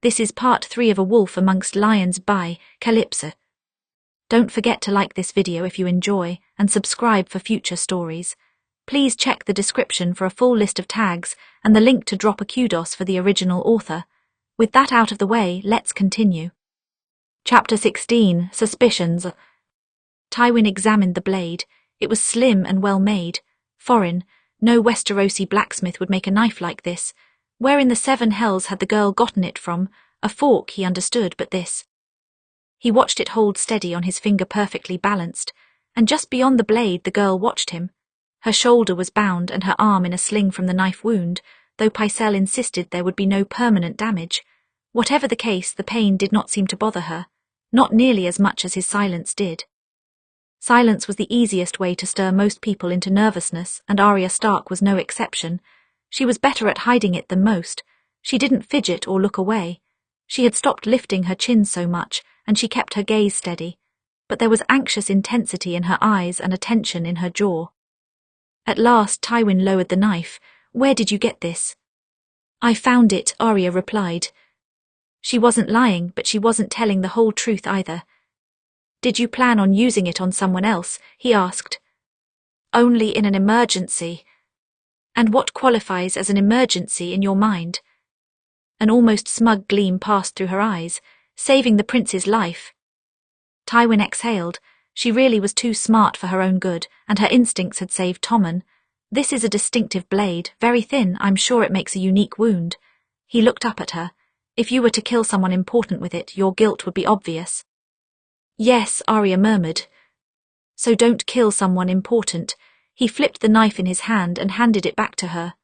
This is part 3 of A Wolf Amongst Lions by Kallypso. Don't forget to like this video if you enjoy, and subscribe for future stories. Please check the description for a full list of tags and the link to drop a kudos for the original author. With that out of the way, let's continue. Chapter 16, Suspicions. Tywin examined the blade. It was slim and well made. Foreign, no Westerosi blacksmith would make a knife like this. Where in the seven hells had the girl gotten it from? A fork, he understood, but this. He watched it hold steady on his finger, perfectly balanced, and just beyond the blade the girl watched him. Her shoulder was bound and her arm in a sling from the knife wound, though Pycelle insisted there would be no permanent damage. Whatever the case, the pain did not seem to bother her, not nearly as much as his silence did. Silence was the easiest way to stir most people into nervousness, and Arya Stark was no exception. She was better at hiding it than most. She didn't fidget or look away. She had stopped lifting her chin so much, and she kept her gaze steady. But there was anxious intensity in her eyes and a tension in her jaw. At last Tywin lowered the knife. "Where did you get this?" "I found it," Arya replied. She wasn't lying, but she wasn't telling the whole truth either. "Did you plan on using it on someone else?" he asked. "Only in an emergency." "And what qualifies as an emergency in your mind?" An almost smug gleam passed through her eyes. "Saving the prince's life." Tywin exhaled. She really was too smart for her own good, and her instincts had saved Tommen. "This is a distinctive blade, very thin. I'm sure it makes a unique wound." He looked up at her. "If you were to kill someone important with it, your guilt would be obvious." "Yes," Arya murmured. "So don't kill someone important." He flipped the knife in his hand and handed it back to her.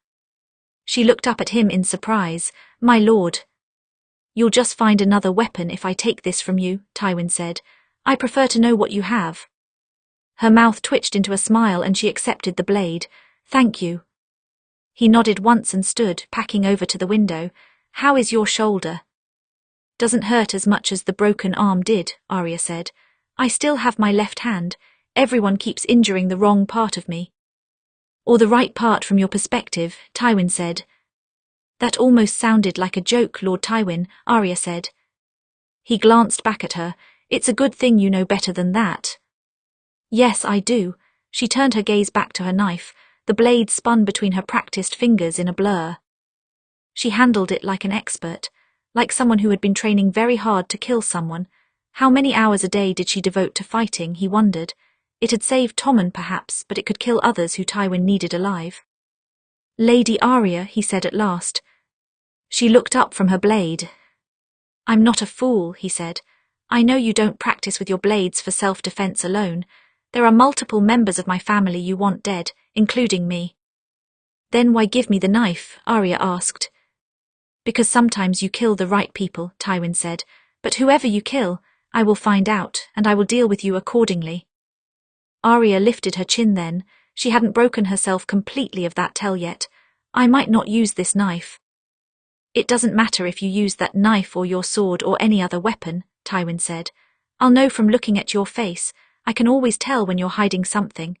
She looked up at him in surprise. "My lord." "You'll just find another weapon if I take this from you," Tywin said. "I prefer to know what you have." Her mouth twitched into a smile and she accepted the blade. "Thank you." He nodded once and stood, packing over to the window. "How is your shoulder?" "Doesn't hurt as much as the broken arm did," Arya said. "I still have my left hand. Everyone keeps injuring the wrong part of me." "Or the right part from your perspective," Tywin said. "That almost sounded like a joke, Lord Tywin," Arya said. He glanced back at her. "It's a good thing you know better than that." "Yes, I do." She turned her gaze back to her knife. The blade spun between her practiced fingers in a blur. She handled it like an expert, like someone who had been training very hard to kill someone. How many hours a day did she devote to fighting, he wondered. It had saved Tommen, perhaps, but it could kill others who Tywin needed alive. "Lady Arya," he said at last. She looked up from her blade. "I'm not a fool," he said. "I know you don't practice with your blades for self-defense alone. There are multiple members of my family you want dead, including me." "Then why give me the knife?" Arya asked. "Because sometimes you kill the right people," Tywin said. "But whoever you kill, I will find out, and I will deal with you accordingly." Arya lifted her chin then. She hadn't broken herself completely of that tell yet. "I might not use this knife." "It doesn't matter if you use that knife or your sword or any other weapon," Tywin said. "I'll know from looking at your face. I can always tell when you're hiding something."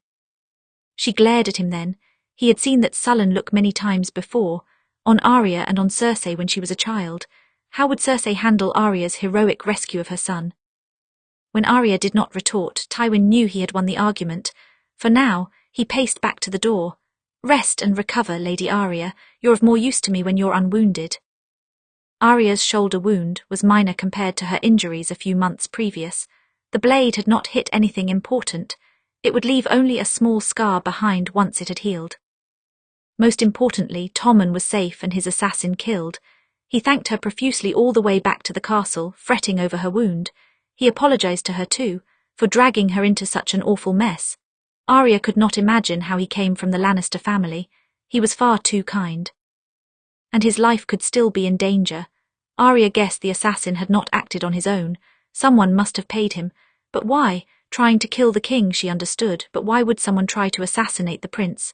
She glared at him then. He had seen that sullen look many times before, on Arya and on Cersei when she was a child. How would Cersei handle Arya's heroic rescue of her son? When Arya did not retort, Tywin knew he had won the argument. For now, he paced back to the door. "Rest and recover, Lady Arya. You're of more use to me when you're unwounded." Arya's shoulder wound was minor compared to her injuries a few months previous. The blade had not hit anything important. It would leave only a small scar behind once it had healed. Most importantly, Tommen was safe and his assassin killed. He thanked her profusely all the way back to the castle, fretting over her wound. He apologized to her too, for dragging her into such an awful mess. Arya could not imagine how he came from the Lannister family. He was far too kind. And his life could still be in danger. Arya guessed the assassin had not acted on his own. Someone must have paid him. But why? Trying to kill the king, she understood, but why would someone try to assassinate the prince?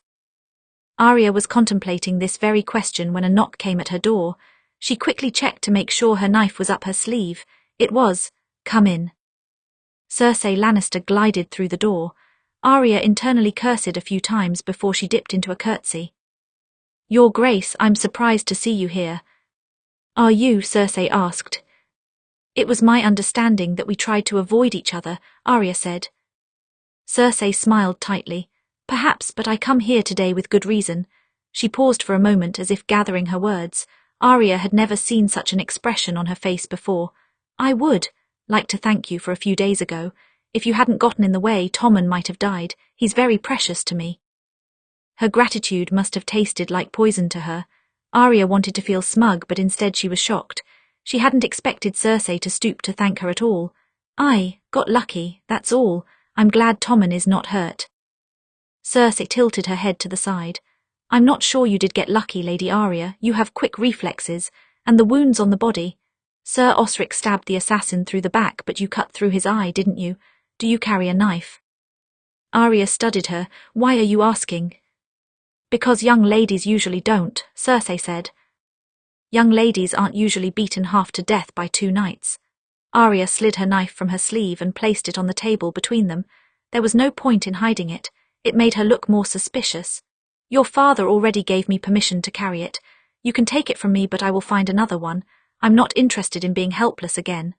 Arya was contemplating this very question when a knock came at her door. She quickly checked to make sure her knife was up her sleeve. It was. "Come in." Cersei Lannister glided through the door. Arya internally cursed a few times before she dipped into a curtsy. "Your Grace, I'm surprised to see you here." Are you? Cersei asked. It was my understanding that we tried to avoid each other, Arya said. Cersei smiled tightly. Perhaps, but I come here today with good reason. She paused for a moment as if gathering her words. Arya had never seen such an expression on her face before. I would like to thank you for a few days ago. If you hadn't gotten in the way, Tommen might have died. He's very precious to me. Her gratitude must have tasted like poison to her. Arya wanted to feel smug, but instead she was shocked. She hadn't expected Cersei to stoop to thank her at all. I got lucky, that's all. I'm glad Tommen is not hurt. Cersei tilted her head to the side. I'm not sure you did get lucky, Lady Arya. You have quick reflexes, and the wounds on the body. Sir Osric stabbed the assassin through the back, but you cut through his eye, didn't you? Do you carry a knife? Arya studied her. Why are you asking? Because young ladies usually don't, Cersei said. Young ladies aren't usually beaten half to death by 2 knights. Arya slid her knife from her sleeve and placed it on the table between them. There was no point in hiding it. It made her look more suspicious. Your father already gave me permission to carry it. You can take it from me, but I will find another one. I'm not interested in being helpless again.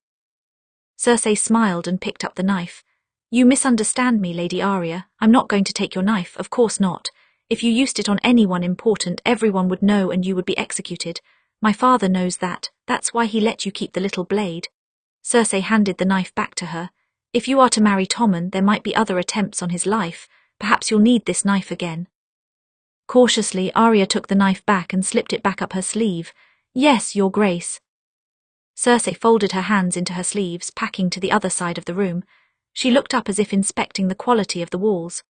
Cersei smiled and picked up the knife. You misunderstand me, Lady Arya. I'm not going to take your knife, of course not. If you used it on anyone important, everyone would know and you would be executed. My father knows that. That's why he let you keep the little blade. Cersei handed the knife back to her. If you are to marry Tommen, there might be other attempts on his life. Perhaps you'll need this knife again. Cautiously, Arya took the knife back and slipped it back up her sleeve. Yes, Your Grace. Cersei folded her hands into her sleeves, packing to the other side of the room. She looked up as if inspecting the quality of the walls.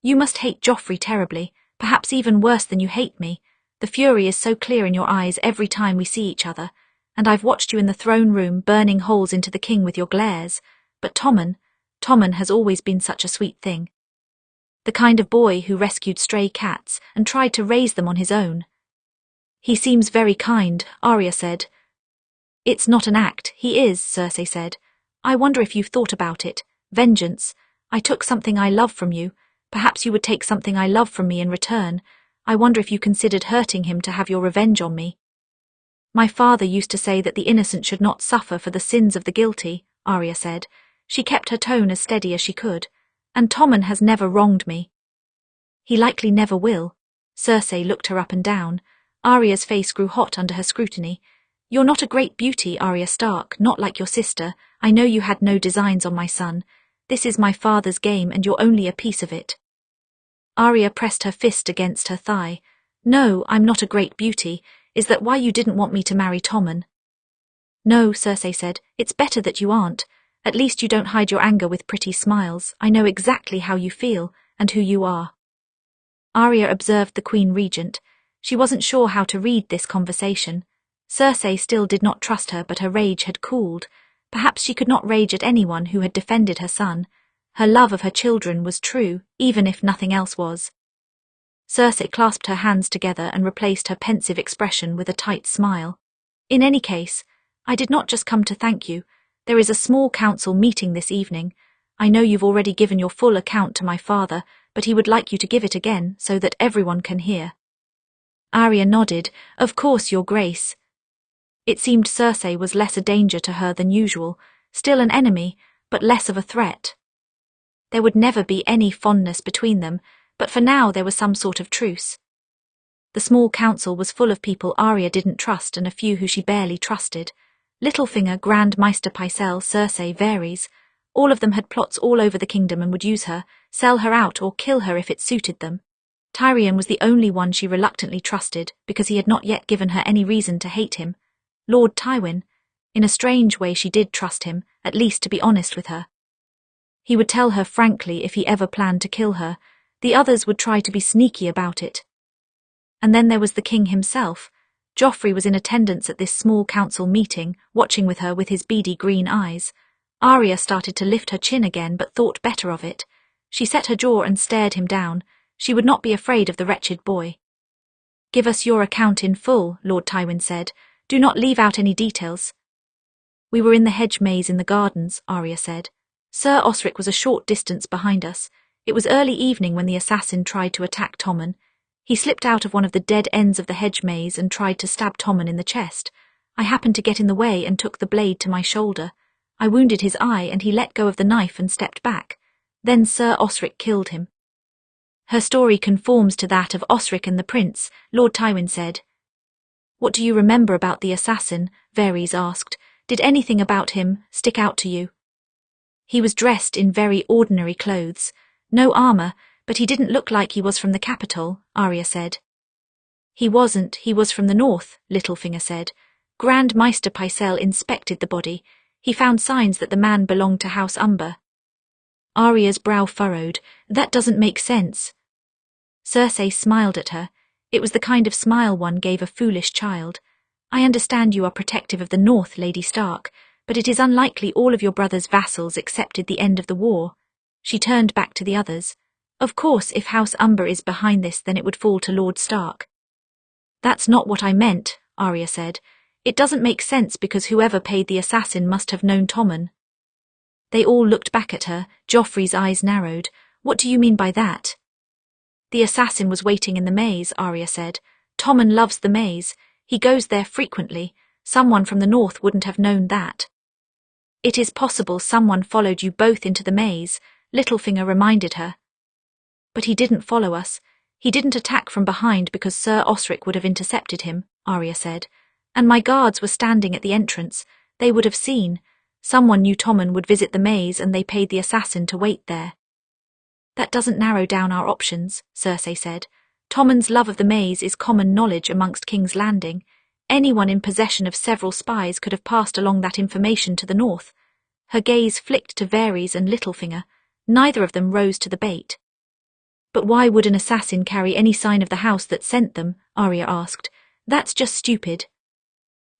You must hate Joffrey terribly, perhaps even worse than you hate me. The fury is so clear in your eyes every time we see each other, and I've watched you in the throne room burning holes into the king with your glares. But Tommen has always been such a sweet thing. The kind of boy who rescued stray cats and tried to raise them on his own. He seems very kind, Arya said. It's not an act, he is, Cersei said. I wonder if you've thought about it. Vengeance. I took something I love from you. Perhaps you would take something I love from me in return. I wonder if you considered hurting him to have your revenge on me. My father used to say that the innocent should not suffer for the sins of the guilty, Arya said. She kept her tone as steady as she could. And Tommen has never wronged me. He likely never will. Cersei looked her up and down. Arya's face grew hot under her scrutiny. You're not a great beauty, Arya Stark, not like your sister. I know you had no designs on my son. This is my father's game and you're only a piece of it. Arya pressed her fist against her thigh. No, I'm not a great beauty. Is that why you didn't want me to marry Tommen? No, Cersei said. It's better that you aren't. At least you don't hide your anger with pretty smiles. I know exactly how you feel and who you are. Arya observed the Queen Regent. She wasn't sure how to read this conversation. Cersei still did not trust her, but her rage had cooled. Perhaps she could not rage at anyone who had defended her son. Her love of her children was true, even if nothing else was. Cersei clasped her hands together and replaced her pensive expression with a tight smile. In any case, I did not just come to thank you. There is a small council meeting this evening. I know you've already given your full account to my father, but he would like you to give it again so that everyone can hear. Arya nodded. Of course, Your Grace. It seemed Cersei was less a danger to her than usual, still an enemy, but less of a threat. There would never be any fondness between them, but for now there was some sort of truce. The small council was full of people Arya didn't trust and a few who she barely trusted. Littlefinger, Grand Maester Pycelle, Cersei, Varys. All of them had plots all over the kingdom and would use her, sell her out or kill her if it suited them. Tyrion was the only one she reluctantly trusted because he had not yet given her any reason to hate him. Lord Tywin. In a strange way she did trust him, at least to be honest with her. He would tell her frankly if he ever planned to kill her. The others would try to be sneaky about it. And then there was the king himself. Joffrey was in attendance at this small council meeting, watching with her with his beady green eyes. Arya started to lift her chin again, but thought better of it. She set her jaw and stared him down. She would not be afraid of the wretched boy. Give us your account in full, Lord Tywin said. Do not leave out any details. We were in the hedge maze in the gardens, Arya said. Sir Osric was a short distance behind us. It was early evening when the assassin tried to attack Tommen. He slipped out of one of the dead ends of the hedge maze and tried to stab Tommen in the chest. I happened to get in the way and took the blade to my shoulder. I wounded his eye and he let go of the knife and stepped back. Then Sir Osric killed him." "Her story conforms to that of Osric and the prince," Lord Tywin said. "What do you remember about the assassin?" Varys asked. "Did anything about him stick out to you?" "He was dressed in very ordinary clothes. No armor, but he didn't look like he was from the capital," Arya said. "He wasn't, he was from the north," Littlefinger said. "Grand Maester Pycelle inspected the body. He found signs that the man belonged to House Umber." Arya's brow furrowed. "That doesn't make sense." Cersei smiled at her. It was the kind of smile one gave a foolish child. "I understand you are protective of the North, Lady Stark, but it is unlikely all of your brother's vassals accepted the end of the war." She turned back to the others. "Of course, if House Umber is behind this, then it would fall to Lord Stark." "That's not what I meant," Arya said. "It doesn't make sense because whoever paid the assassin must have known Tommen." They all looked back at her. Joffrey's eyes narrowed. "What do you mean by that?" "The assassin was waiting in the maze," Arya said. "Tommen loves the maze. He goes there frequently. Someone from the north wouldn't have known that." "It is possible someone followed you both into the maze," Littlefinger reminded her. "But he didn't follow us. He didn't attack from behind because Sir Osric would have intercepted him," Arya said. "And my guards were standing at the entrance. They would have seen. Someone knew Tommen would visit the maze and they paid the assassin to wait there." "That doesn't narrow down our options," Cersei said. "Tommen's love of the maze is common knowledge amongst King's Landing. Anyone in possession of several spies could have passed along that information to the north." Her gaze flicked to Varys and Littlefinger. Neither of them rose to the bait. "But why would an assassin carry any sign of the house that sent them?" Arya asked. "That's just stupid."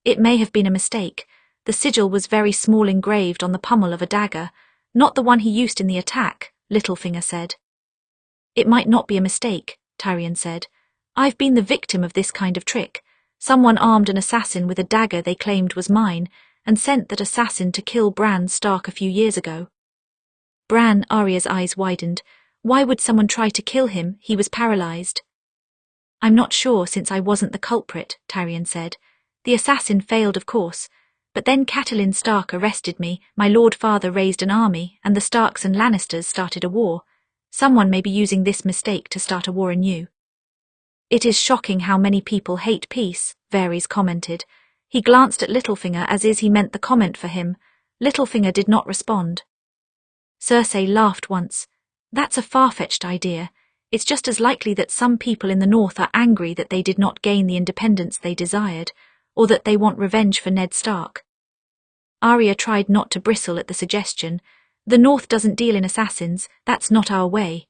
"It may have been a mistake. The sigil was very small, engraved on the pommel of a dagger, not the one he used in the attack," Littlefinger said. "It might not be a mistake," Tyrion said. "I've been the victim of this kind of trick. Someone armed an assassin with a dagger they claimed was mine, and sent that assassin to kill Bran Stark a few years ago." "Bran," Arya's eyes widened. "Why would someone try to kill him? He was paralyzed." "I'm not sure, since I wasn't the culprit," Tyrion said. "The assassin failed, of course. But then Catelyn Stark arrested me, my Lord Father raised an army, and the Starks and Lannisters started a war. Someone may be using this mistake to start a war anew." "It is shocking how many people hate peace," Varys commented. He glanced at Littlefinger as is he meant the comment for him. Littlefinger did not respond. Cersei laughed once. "That's a far-fetched idea. It's just as likely that some people in the north are angry that they did not gain the independence they desired, or that they want revenge for Ned Stark." Arya tried not to bristle at the suggestion. "The north doesn't deal in assassins. That's not our way."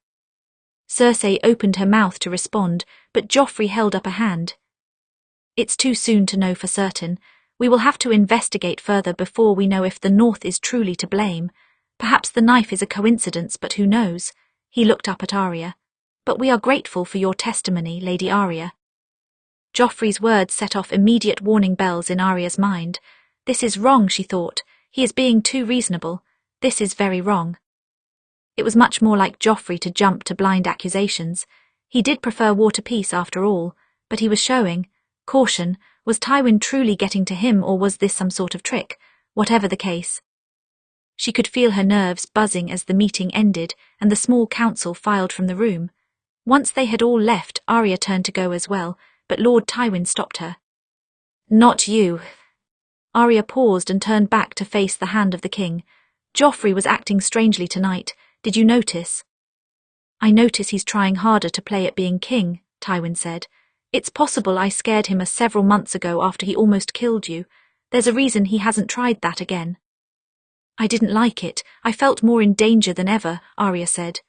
Cersei opened her mouth to respond, but Joffrey held up a hand. "It's too soon to know for certain. We will have to investigate further before we know if the north is truly to blame. Perhaps the knife is a coincidence, but who knows?" He looked up at Arya. "But we are grateful for your testimony, Lady Arya." Joffrey's words set off immediate warning bells in Arya's mind. This is wrong, she thought. He is being too reasonable. This is very wrong. It was much more like Joffrey to jump to blind accusations. He did prefer war to peace after all, but he was showing caution. Was Tywin truly getting to him, or was this some sort of trick? Whatever the case. She could feel her nerves buzzing as the meeting ended and the small council filed from the room. Once they had all left, Arya turned to go as well, but Lord Tywin stopped her. "Not you." Arya paused and turned back to face the hand of the king. "Joffrey was acting strangely tonight. Did you notice?" "I notice he's trying harder to play at being king," Tywin said. "It's possible I scared him several months ago after he almost killed you. There's a reason he hasn't tried that again." "I didn't like it. I felt more in danger than ever," Arya said.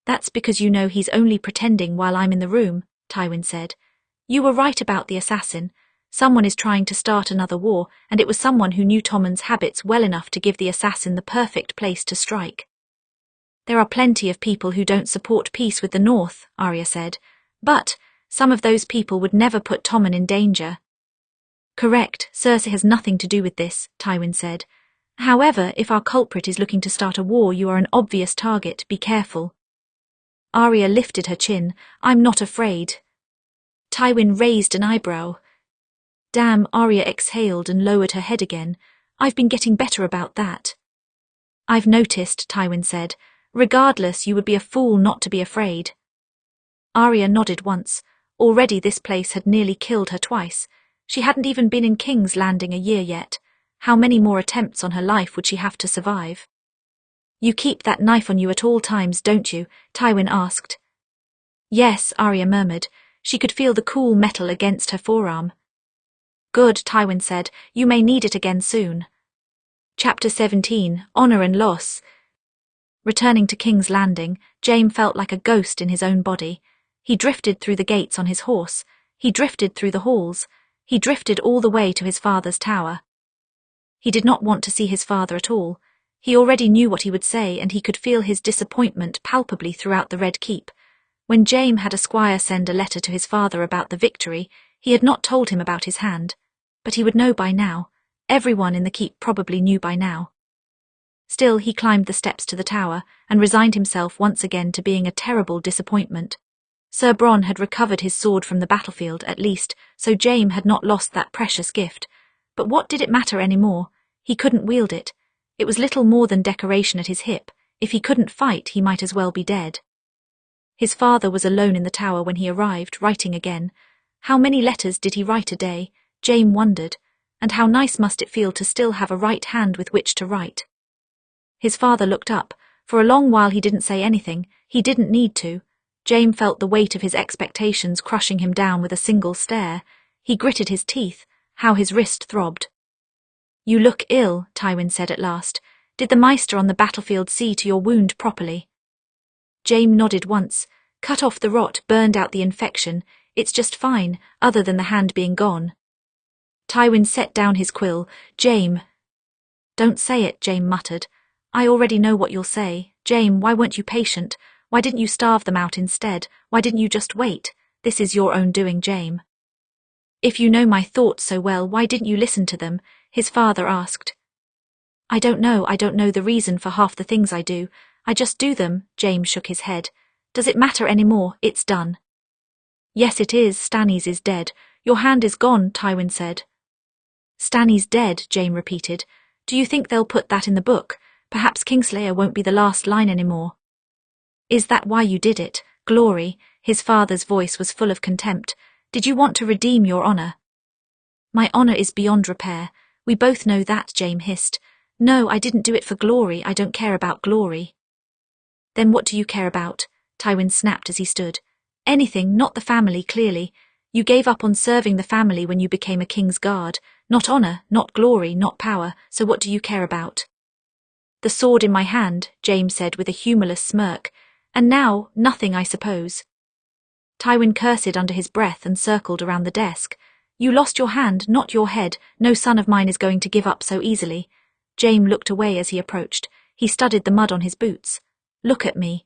"That's because you know he's only pretending while I'm in the room," Tywin said. "You were right about the assassin. Someone is trying to start another war, and it was someone who knew Tommen's habits well enough to give the assassin the perfect place to strike." "There are plenty of people who don't support peace with the North," Arya said. "But some of those people would never put Tommen in danger." "Correct. Cersei has nothing to do with this," Tywin said. "However, if our culprit is looking to start a war, you are an obvious target. Be careful." Arya lifted her chin. "I'm not afraid." Tywin raised an eyebrow. Damn, Arya exhaled and lowered her head again. I've been getting better about that. I've noticed, Tywin said. Regardless, you would be a fool not to be afraid. Arya nodded once. Already this place had nearly killed her twice. She hadn't even been in King's Landing a year yet. How many more attempts on her life would she have to survive? You keep that knife on you at all times, don't you? Tywin asked. Yes, Arya murmured. She could feel the cool metal against her forearm. Good, Tywin said. You may need it again soon. Chapter 17, Honor and Loss. Returning to King's Landing, Jaime felt like a ghost in his own body. He drifted through the gates on his horse. He drifted through the halls. He drifted all the way to his father's tower. He did not want to see his father at all. He already knew what he would say, and he could feel his disappointment palpably throughout the Red Keep. When Jaime had a squire send a letter to his father about the victory, he had not told him about his hand. But he would know by now. Everyone in the keep probably knew by now. Still, he climbed the steps to the tower, and resigned himself once again to being a terrible disappointment. Sir Bronn had recovered his sword from the battlefield, at least, so Jaime had not lost that precious gift. But what did it matter any more? He couldn't wield it. It was little more than decoration at his hip. If he couldn't fight, he might as well be dead. His father was alone in the tower when he arrived, writing again. How many letters did he write a day? Jaime wondered. And how nice must it feel to still have a right hand with which to write? His father looked up. For a long while he didn't say anything. He didn't need to. Jaime felt the weight of his expectations crushing him down with a single stare. He gritted his teeth. How his wrist throbbed. You look ill, Tywin said at last. Did the Maester on the battlefield see to your wound properly? Jaime nodded once. Cut off the rot, burned out the infection. It's just fine, other than the hand being gone. Tywin set down his quill. Jaime. Don't say it, Jaime muttered. I already know what you'll say. Jaime, why weren't you patient? Why didn't you starve them out instead? Why didn't you just wait? This is your own doing, Jaime. If you know my thoughts so well, why didn't you listen to them? His father asked. I don't know the reason for half the things I do. I just do them, Jaime shook his head. Does it matter any more? It's done. Yes it is, Stannis is dead. Your hand is gone, Tywin said. Stannis dead, Jaime repeated. Do you think they'll put that in the book? Perhaps Kingslayer won't be the last line anymore. Is that why you did it? Glory, his father's voice was full of contempt. Did you want to redeem your honor? My honor is beyond repair. We both know that, Jaime hissed. No, I didn't do it for glory. I don't care about glory. Then what do you care about? Tywin snapped as he stood. Anything, not the family, clearly. You gave up on serving the family when you became a king's guard. Not honor, not glory, not power. So what do you care about? The sword in my hand, Jaime said with a humorless smirk. And now, nothing, I suppose. Tywin cursed under his breath and circled around the desk. You lost your hand, not your head. No son of mine is going to give up so easily. Jaime looked away as he approached. He studied the mud on his boots. Look at me.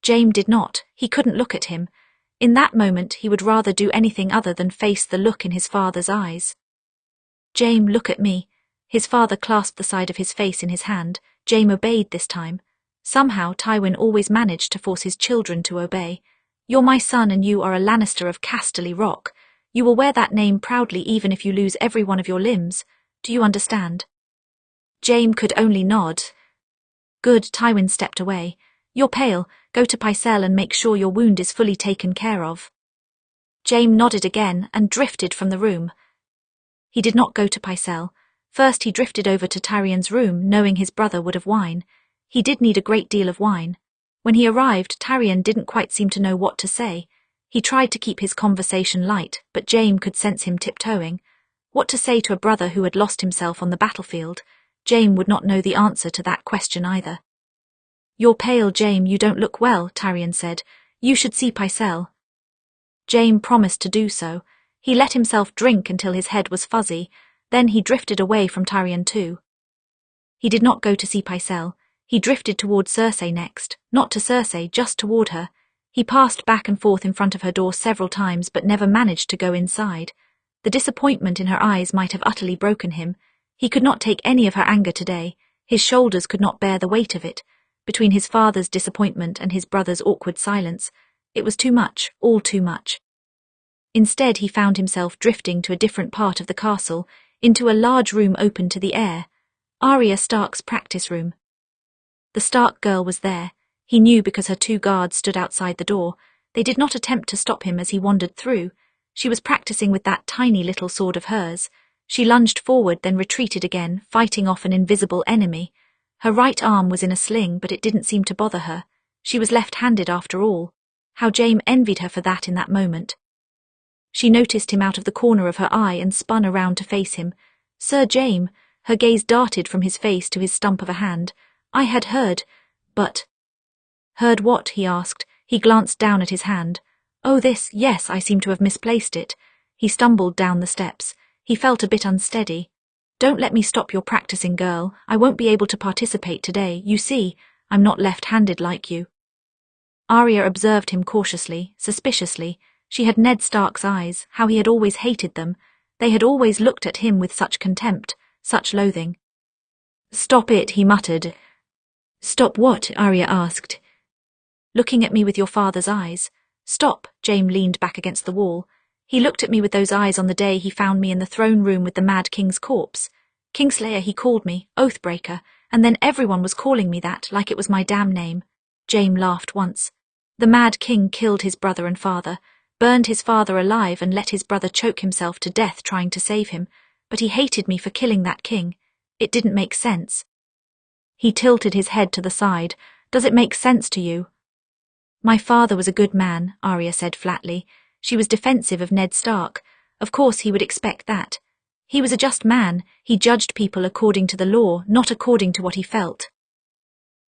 Jaime did not. He couldn't look at him. In that moment, he would rather do anything other than face the look in his father's eyes. Jaime, look at me. His father clasped the side of his face in his hand. Jaime obeyed this time. Somehow, Tywin always managed to force his children to obey. You're my son and you are a Lannister of Casterly Rock. You will wear that name proudly even if you lose every one of your limbs. Do you understand? Jaime could only nod. Good, Tywin stepped away. You're pale. Go to Pycelle and make sure your wound is fully taken care of. Jaime nodded again and drifted from the room. He did not go to Pycelle. First he drifted over to Tyrion's room, knowing his brother would have wine. He did need a great deal of wine. When he arrived, Tyrion didn't quite seem to know what to say. He tried to keep his conversation light, but Jaime could sense him tiptoeing. What to say to a brother who had lost himself on the battlefield? Jaime would not know the answer to that question either. You're pale, Jaime, you don't look well, Tyrion said. You should see Pycelle. Jaime promised to do so. He let himself drink until his head was fuzzy. Then he drifted away from Tyrion too. He did not go to see Pycelle. He drifted toward Cersei next. Not to Cersei, just toward her. He passed back and forth in front of her door several times but never managed to go inside. The disappointment in her eyes might have utterly broken him. He could not take any of her anger today. His shoulders could not bear the weight of it. Between his father's disappointment and his brother's awkward silence, it was too much, all too much. Instead, he found himself drifting to a different part of the castle, into a large room open to the air, Arya Stark's practice room. The Stark girl was there. He knew because her 2 guards stood outside the door. They did not attempt to stop him as he wandered through. She was practicing with that tiny little sword of hers. She lunged forward, then retreated again, fighting off an invisible enemy. Her right arm was in a sling, but it didn't seem to bother her. She was left-handed after all. How Jaime envied her for that in that moment. She noticed him out of the corner of her eye and spun around to face him. "Sir Jaime," her gaze darted from his face to his stump of a hand. "I had heard, but—" "Heard what?" he asked. He glanced down at his hand. "Oh, this, yes, I seem to have misplaced it." He stumbled down the steps. He felt a bit unsteady. "Don't let me stop your practicing, girl. I won't be able to participate today. You see, I'm not left-handed like you." Arya observed him cautiously, suspiciously. She had Ned Stark's eyes, how he had always hated them. They had always looked at him with such contempt, such loathing. "Stop it," he muttered. "Stop what?" Arya asked. "Looking at me with your father's eyes." "Stop." Jaime leaned back against the wall. "He looked at me with those eyes on the day he found me in the throne room with the Mad King's corpse. Kingslayer he called me, Oathbreaker, and then everyone was calling me that like it was my damn name." Jaime laughed once. "The Mad King killed his brother and father, burned his father alive and let his brother choke himself to death trying to save him, but he hated me for killing that king. It didn't make sense." He tilted his head to the side. "Does it make sense to you?" "My father was a good man," Arya said flatly. She was defensive of Ned Stark. Of course he would expect that. He was a just man. He judged people according to the law, not according to what he felt.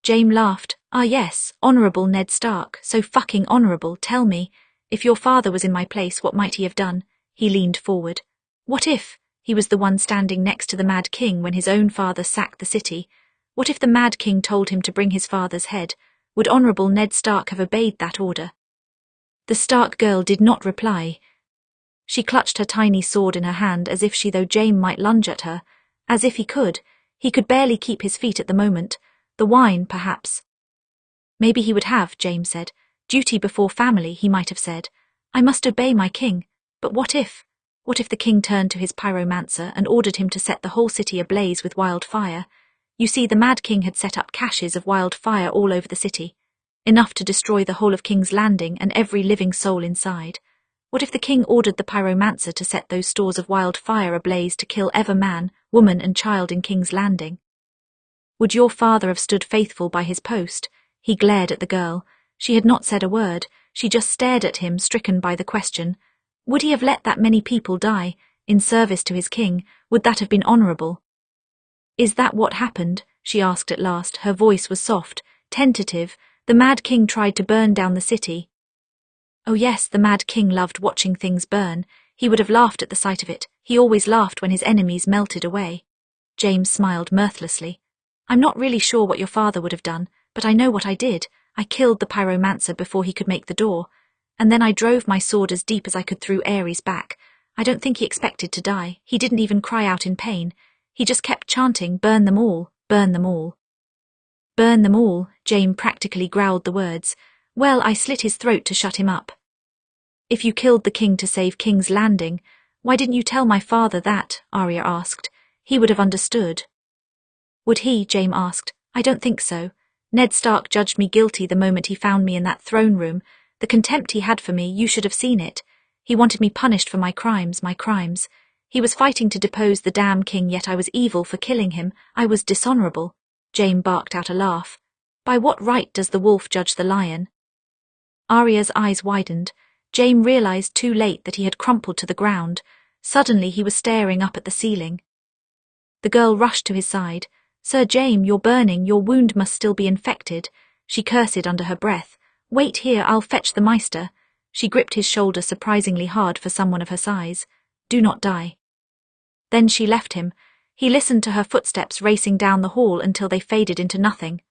Jaime laughed. "Ah yes, honourable Ned Stark, so fucking honourable. Tell me, if your father was in my place, what might he have done?" He leaned forward. "What if he was the one standing next to the Mad King when his own father sacked the city? What if the Mad King told him to bring his father's head? Would honourable Ned Stark have obeyed that order?" The Stark girl did not reply. She clutched her tiny sword in her hand as if she, though Jaime might lunge at her, as if he could barely keep his feet at the moment. The wine, perhaps. "Maybe he would have," Jaime said. "Duty before family," he might have said. "I must obey my king. But what if? What if the king turned to his pyromancer and ordered him to set the whole city ablaze with wildfire? You see, the Mad King had set up caches of wildfire all over the city, enough to destroy the whole of King's Landing and every living soul inside. What if the king ordered the pyromancer to set those stores of wildfire ablaze to kill every man, woman and child in King's Landing? Would your father have stood faithful by his post?" He glared at the girl. She had not said a word. She just stared at him, stricken by the question. Would he have let that many people die, in service to his king? Would that have been honourable? "Is that what happened?" she asked at last. Her voice was soft, tentative. "The Mad King tried to burn down the city." "Oh yes, the Mad King loved watching things burn. He would have laughed at the sight of it. He always laughed when his enemies melted away." James smiled mirthlessly. "I'm not really sure what your father would have done, but I know what I did. I killed the pyromancer before he could make the door, and then I drove my sword as deep as I could through Ares' back. I don't think he expected to die. He didn't even cry out in pain. He just kept chanting, 'Burn them all, burn them all.'" "Burn them all," Jaime practically growled the words. "Well, I slit his throat to shut him up." "If you killed the king to save King's Landing, why didn't you tell my father that?" Arya asked. "He would have understood." "Would he?" Jaime asked. "I don't think so. Ned Stark judged me guilty the moment he found me in that throne room. The contempt he had for me, you should have seen it. He wanted me punished for my crimes, my crimes. He was fighting to depose the damn king, yet I was evil for killing him. I was dishonourable." Jaime barked out a laugh. "By what right does the wolf judge the lion?" Arya's eyes widened. Jaime realised too late that he had crumpled to the ground. Suddenly he was staring up at the ceiling. The girl rushed to his side. "Sir Jaime, you're burning. Your wound must still be infected." She cursed under her breath. "Wait here, I'll fetch the Meister." She gripped his shoulder surprisingly hard for someone of her size. "Do not die." Then she left him. He listened to her footsteps racing down the hall until they faded into nothing.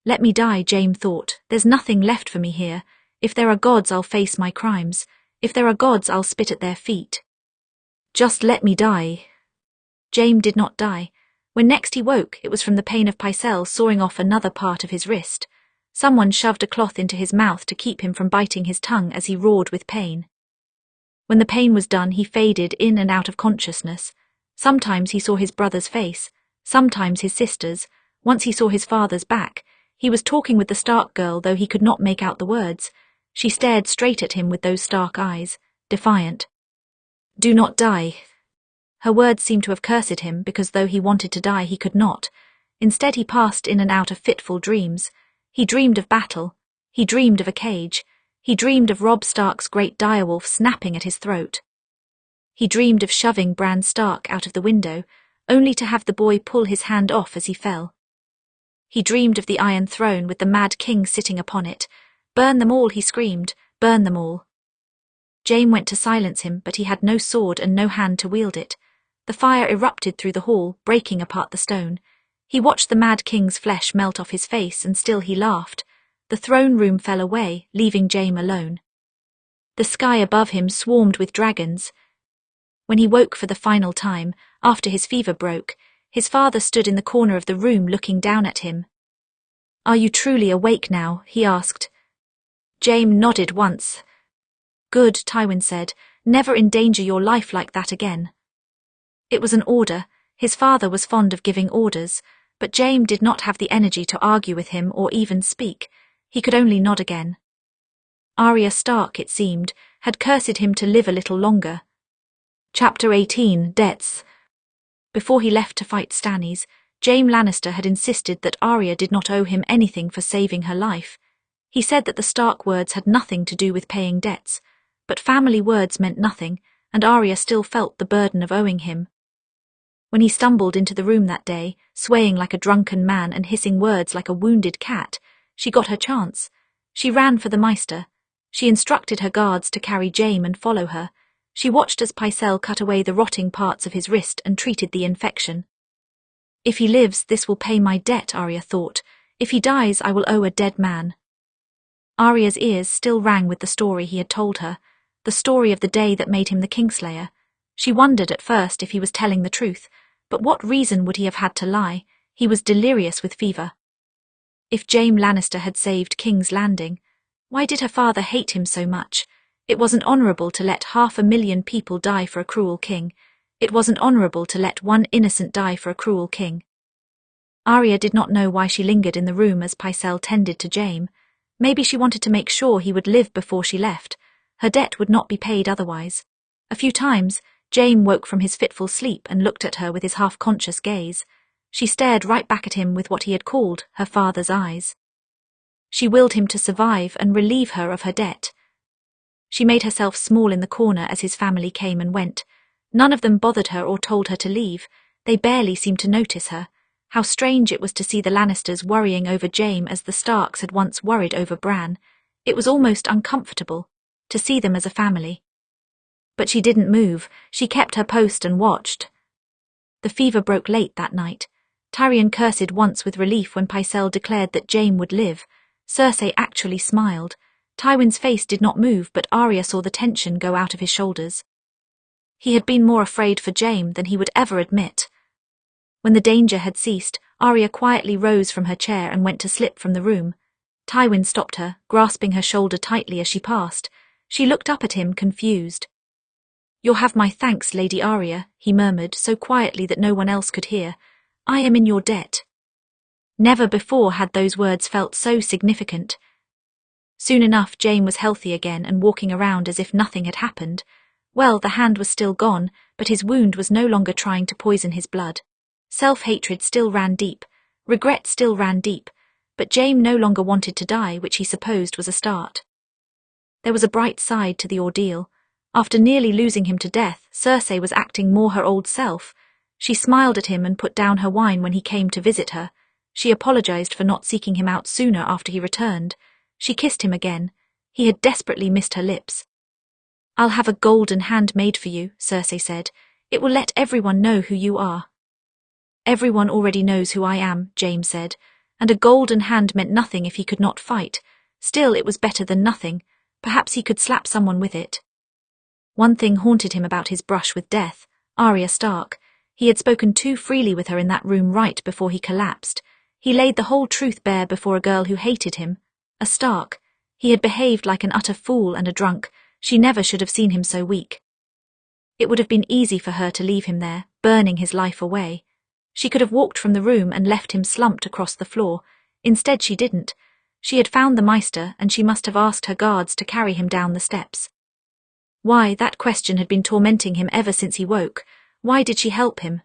"Let me die," Jaime thought. "There's nothing left for me here. If there are gods, I'll face my crimes. If there are gods, I'll spit at their feet. Just let me die." Jaime did not die. When next he woke, it was from the pain of Pycelle sawing off another part of his wrist. Someone shoved a cloth into his mouth to keep him from biting his tongue as he roared with pain. When the pain was done, he faded in and out of consciousness. Sometimes he saw his brother's face, sometimes his sister's. Once he saw his father's back. He was talking with the Stark girl, though he could not make out the words. She stared straight at him with those Stark eyes, defiant. "Do not die." Her words seemed to have cursed him, because though he wanted to die, he could not. Instead he passed in and out of fitful dreams. He dreamed of battle. He dreamed of a cage. He dreamed of Robb Stark's great direwolf snapping at his throat. He dreamed of shoving Bran Stark out of the window, only to have the boy pull his hand off as he fell. He dreamed of the Iron Throne with the Mad King sitting upon it. "Burn them all," he screamed, "burn them all." Jaime went to silence him, but he had no sword and no hand to wield it. The fire erupted through the hall, breaking apart the stone. He watched the Mad King's flesh melt off his face, and still he laughed. The throne room fell away, leaving Jaime alone. The sky above him swarmed with dragons. When he woke for the final time, after his fever broke, his father stood in the corner of the room looking down at him. "Are you truly awake now?" he asked. Jaime nodded once. "Good," Tywin said. "Never endanger your life like that again." It was an order. His father was fond of giving orders, but Jaime did not have the energy to argue with him or even speak. He could only nod again. Arya Stark, it seemed, had cursed him to live a little longer. Chapter 18, Debts. Before he left to fight Stannis, Jaime Lannister had insisted that Arya did not owe him anything for saving her life. He said that the Stark words had nothing to do with paying debts, but family words meant nothing, and Arya still felt the burden of owing him. When he stumbled into the room that day, swaying like a drunken man and hissing words like a wounded cat, she got her chance. She ran for the Maester. She instructed her guards to carry Jaime and follow her. She watched as Pycelle cut away the rotting parts of his wrist and treated the infection. "If he lives, this will pay my debt," Arya thought. "If he dies, I will owe a dead man." Arya's ears still rang with the story he had told her, the story of the day that made him the Kingslayer. She wondered at first if he was telling the truth, but what reason would he have had to lie? He was delirious with fever. If Jaime Lannister had saved King's Landing, why did her father hate him so much? It wasn't honourable to let 500,000 people die for a cruel king. It wasn't honourable to let one innocent die for a cruel king. Arya did not know why she lingered in the room as Pycelle tended to Jaime. Maybe she wanted to make sure he would live before she left. Her debt would not be paid otherwise. A few times, Jaime woke from his fitful sleep and looked at her with his half-conscious gaze. She stared right back at him with what he had called her father's eyes. She willed him to survive and relieve her of her debt. She made herself small in the corner as his family came and went. None of them bothered her or told her to leave. They barely seemed to notice her. How strange it was to see the Lannisters worrying over Jaime as the Starks had once worried over Bran. It was almost uncomfortable to see them as a family. But she didn't move. She kept her post and watched. The fever broke late that night. Tyrion cursed once with relief when Pycelle declared that Jaime would live. Cersei actually smiled. Tywin's face did not move, but Arya saw the tension go out of his shoulders. He had been more afraid for Jaime than he would ever admit. When the danger had ceased, Arya quietly rose from her chair and went to slip from the room. Tywin stopped her, grasping her shoulder tightly as she passed. She looked up at him, confused. "You'll have my thanks, Lady Arya," he murmured, so quietly that no one else could hear. "I am in your debt." Never before had those words felt so significant. Soon enough, Jaime was healthy again and walking around as if nothing had happened. Well, the hand was still gone, but his wound was no longer trying to poison his blood. Self-hatred still ran deep. Regret still ran deep. But Jaime no longer wanted to die, which he supposed was a start. There was a bright side to the ordeal. After nearly losing him to death, Cersei was acting more her old self. She smiled at him and put down her wine when he came to visit her. She apologized for not seeking him out sooner after he returned. She kissed him again. He had desperately missed her lips. "I'll have a golden hand made for you," Cersei said. "It will let everyone know who you are." "Everyone already knows who I am," Jaime said, and a golden hand meant nothing if he could not fight. Still, it was better than nothing. Perhaps he could slap someone with it. One thing haunted him about his brush with death, Arya Stark. He had spoken too freely with her in that room right before he collapsed. He laid the whole truth bare before a girl who hated him, a Stark. He had behaved like an utter fool and a drunk. She never should have seen him so weak. It would have been easy for her to leave him there, burning his life away. She could have walked from the room and left him slumped across the floor. Instead she didn't. She had found the Maester, and she must have asked her guards to carry him down the steps. Why, that question had been tormenting him ever since he woke. Why did she help him?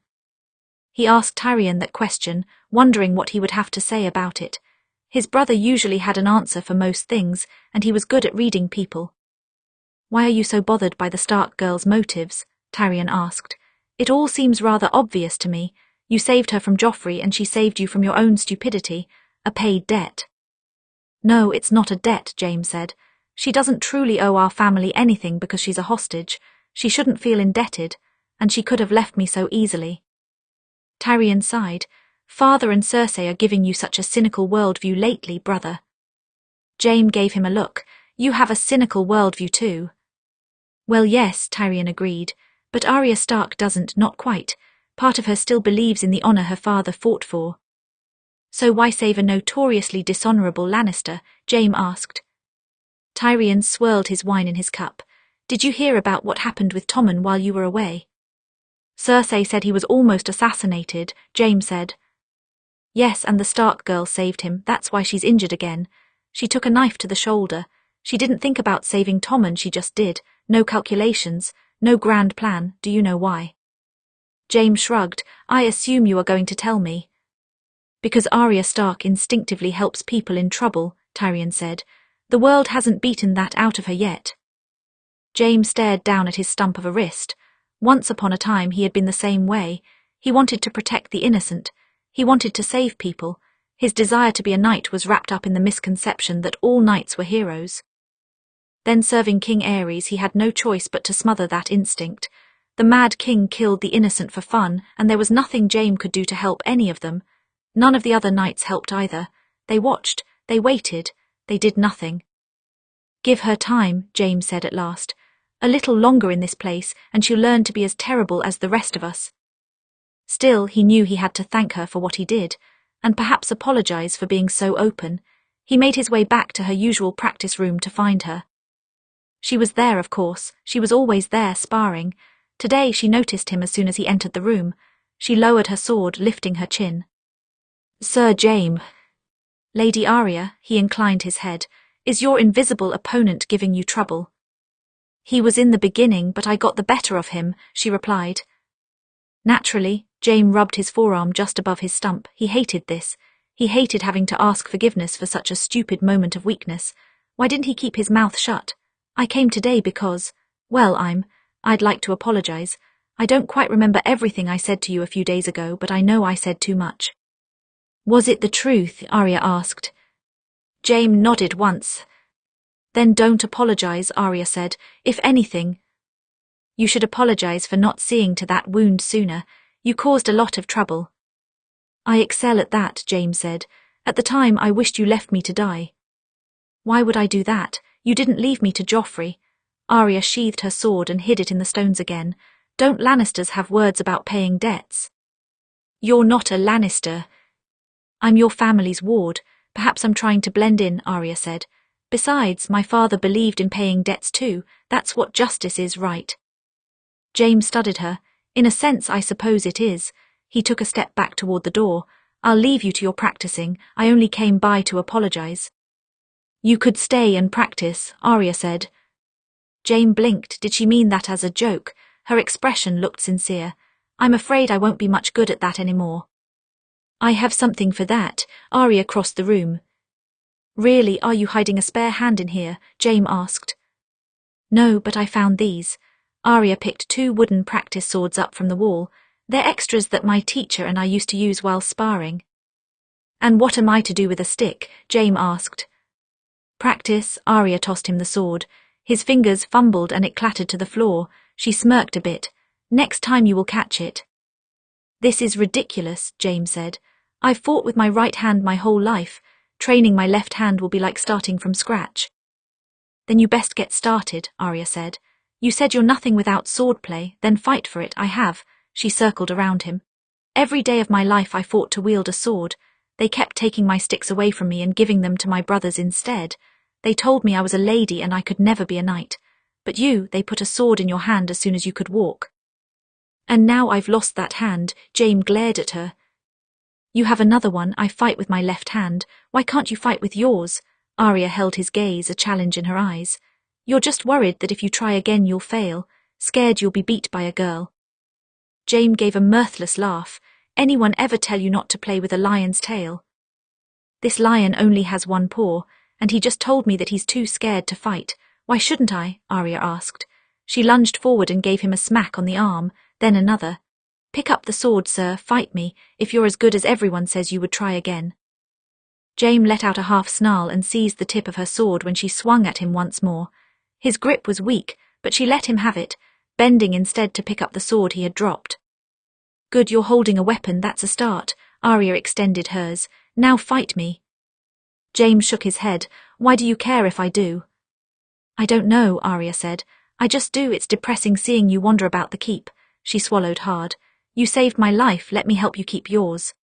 He asked Tyrion that question, wondering what he would have to say about it. His brother usually had an answer for most things, and he was good at reading people. Why are you so bothered by the Stark girl's motives? Tyrion asked. It all seems rather obvious to me. You saved her from Joffrey and she saved you from your own stupidity, a paid debt. No, it's not a debt, Jaime said. She doesn't truly owe our family anything because she's a hostage. She shouldn't feel indebted, and she could have left me so easily. Tyrion sighed. Father and Cersei are giving you such a cynical worldview lately, brother. Jaime gave him a look. You have a cynical worldview too. Well, yes, Tyrion agreed, but Arya Stark doesn't, not quite. Part of her still believes in the honor her father fought for. So why save a notoriously dishonorable Lannister? Jaime asked. Tyrion swirled his wine in his cup. Did you hear about what happened with Tommen while you were away? Cersei said he was almost assassinated, Jaime said. Yes, and the Stark girl saved him, that's why she's injured again. She took a knife to the shoulder. She didn't think about saving Tommen, she just did. No calculations, no grand plan. Do you know why? Jaime shrugged. I assume you are going to tell me. Because Arya Stark instinctively helps people in trouble, Tyrion said. The world hasn't beaten that out of her yet. Jaime stared down at his stump of a wrist. Once upon a time he had been the same way. He wanted to protect the innocent. He wanted to save people. His desire to be a knight was wrapped up in the misconception that all knights were heroes. Then serving King Aerys, he had no choice but to smother that instinct. The Mad King killed the innocent for fun, and there was nothing Jaime could do to help any of them. None of the other knights helped either. They watched, they waited, they did nothing. Give her time, Jaime said at last. A little longer in this place, and she'll learn to be as terrible as the rest of us. Still, he knew he had to thank her for what he did, and perhaps apologize for being so open. He made his way back to her usual practice room to find her. She was there, of course. She was always there, sparring. Today she noticed him as soon as he entered the room. She lowered her sword, lifting her chin. Sir Jaime. Lady Arya, he inclined his head. Is your invisible opponent giving you trouble? He was in the beginning, but I got the better of him, she replied. Naturally, Jaime rubbed his forearm just above his stump. He hated this. He hated having to ask forgiveness for such a stupid moment of weakness. Why didn't he keep his mouth shut? I came today because, well, I'd like to apologize. I don't quite remember everything I said to you a few days ago, but I know I said too much. Was it the truth? Arya asked. Jaime nodded once. Then don't apologize, Arya said. If anything, you should apologize for not seeing to that wound sooner. You caused a lot of trouble. I excel at that, Jaime said. At the time I wished you left me to die. Why would I do that? You didn't leave me to Joffrey. Arya sheathed her sword and hid it in the stones again. Don't Lannisters have words about paying debts? You're not a Lannister. I'm your family's ward. Perhaps I'm trying to blend in, Arya said. Besides, my father believed in paying debts too. That's what justice is, right? Jaime studied her. In a sense, I suppose it is. He took a step back toward the door. I'll leave you to your practicing. I only came by to apologize. You could stay and practice, Arya said. Jaime blinked. Did she mean that as a joke? Her expression looked sincere. I'm afraid I won't be much good at that anymore. I have something for that. Arya crossed the room. Really, are you hiding a spare hand in here? Jaime asked. No, but I found these. Arya picked 2 wooden practice swords up from the wall. They're extras that my teacher and I used to use while sparring. And what am I to do with a stick? Jaime asked. Practice. Arya tossed him the sword. His fingers fumbled and it clattered to the floor. She smirked a bit. Next time you will catch it. This is ridiculous, Jaime said. I've fought with my right hand my whole life. Training my left hand will be like starting from scratch. Then you best get started, Arya said. You said you're nothing without swordplay, then fight for it. I have. She circled around him. Every day of my life I fought to wield a sword. They kept taking my sticks away from me and giving them to my brothers instead. They told me I was a lady and I could never be a knight. But you, they put a sword in your hand as soon as you could walk. And now I've lost that hand, Jaime glared at her. You have another one, I fight with my left hand, why can't you fight with yours? Arya held his gaze, a challenge in her eyes. You're just worried that if you try again you'll fail, scared you'll be beat by a girl. Jaime gave a mirthless laugh. Anyone ever tell you not to play with a lion's tail? This lion only has one paw, and he just told me that he's too scared to fight. Why shouldn't I? Arya asked. She lunged forward and gave him a smack on the arm, then another. Pick up the sword, sir, fight me, if you're as good as everyone says you would try again. Jaime let out a half snarl and seized the tip of her sword when she swung at him once more. His grip was weak, but she let him have it, bending instead to pick up the sword he had dropped. Good, you're holding a weapon, that's a start. Arya extended hers. Now fight me. Jaime shook his head. Why do you care if I do? I don't know, Arya said. I just do. It's depressing seeing you wander about the keep. She swallowed hard. You saved my life, let me help you keep yours.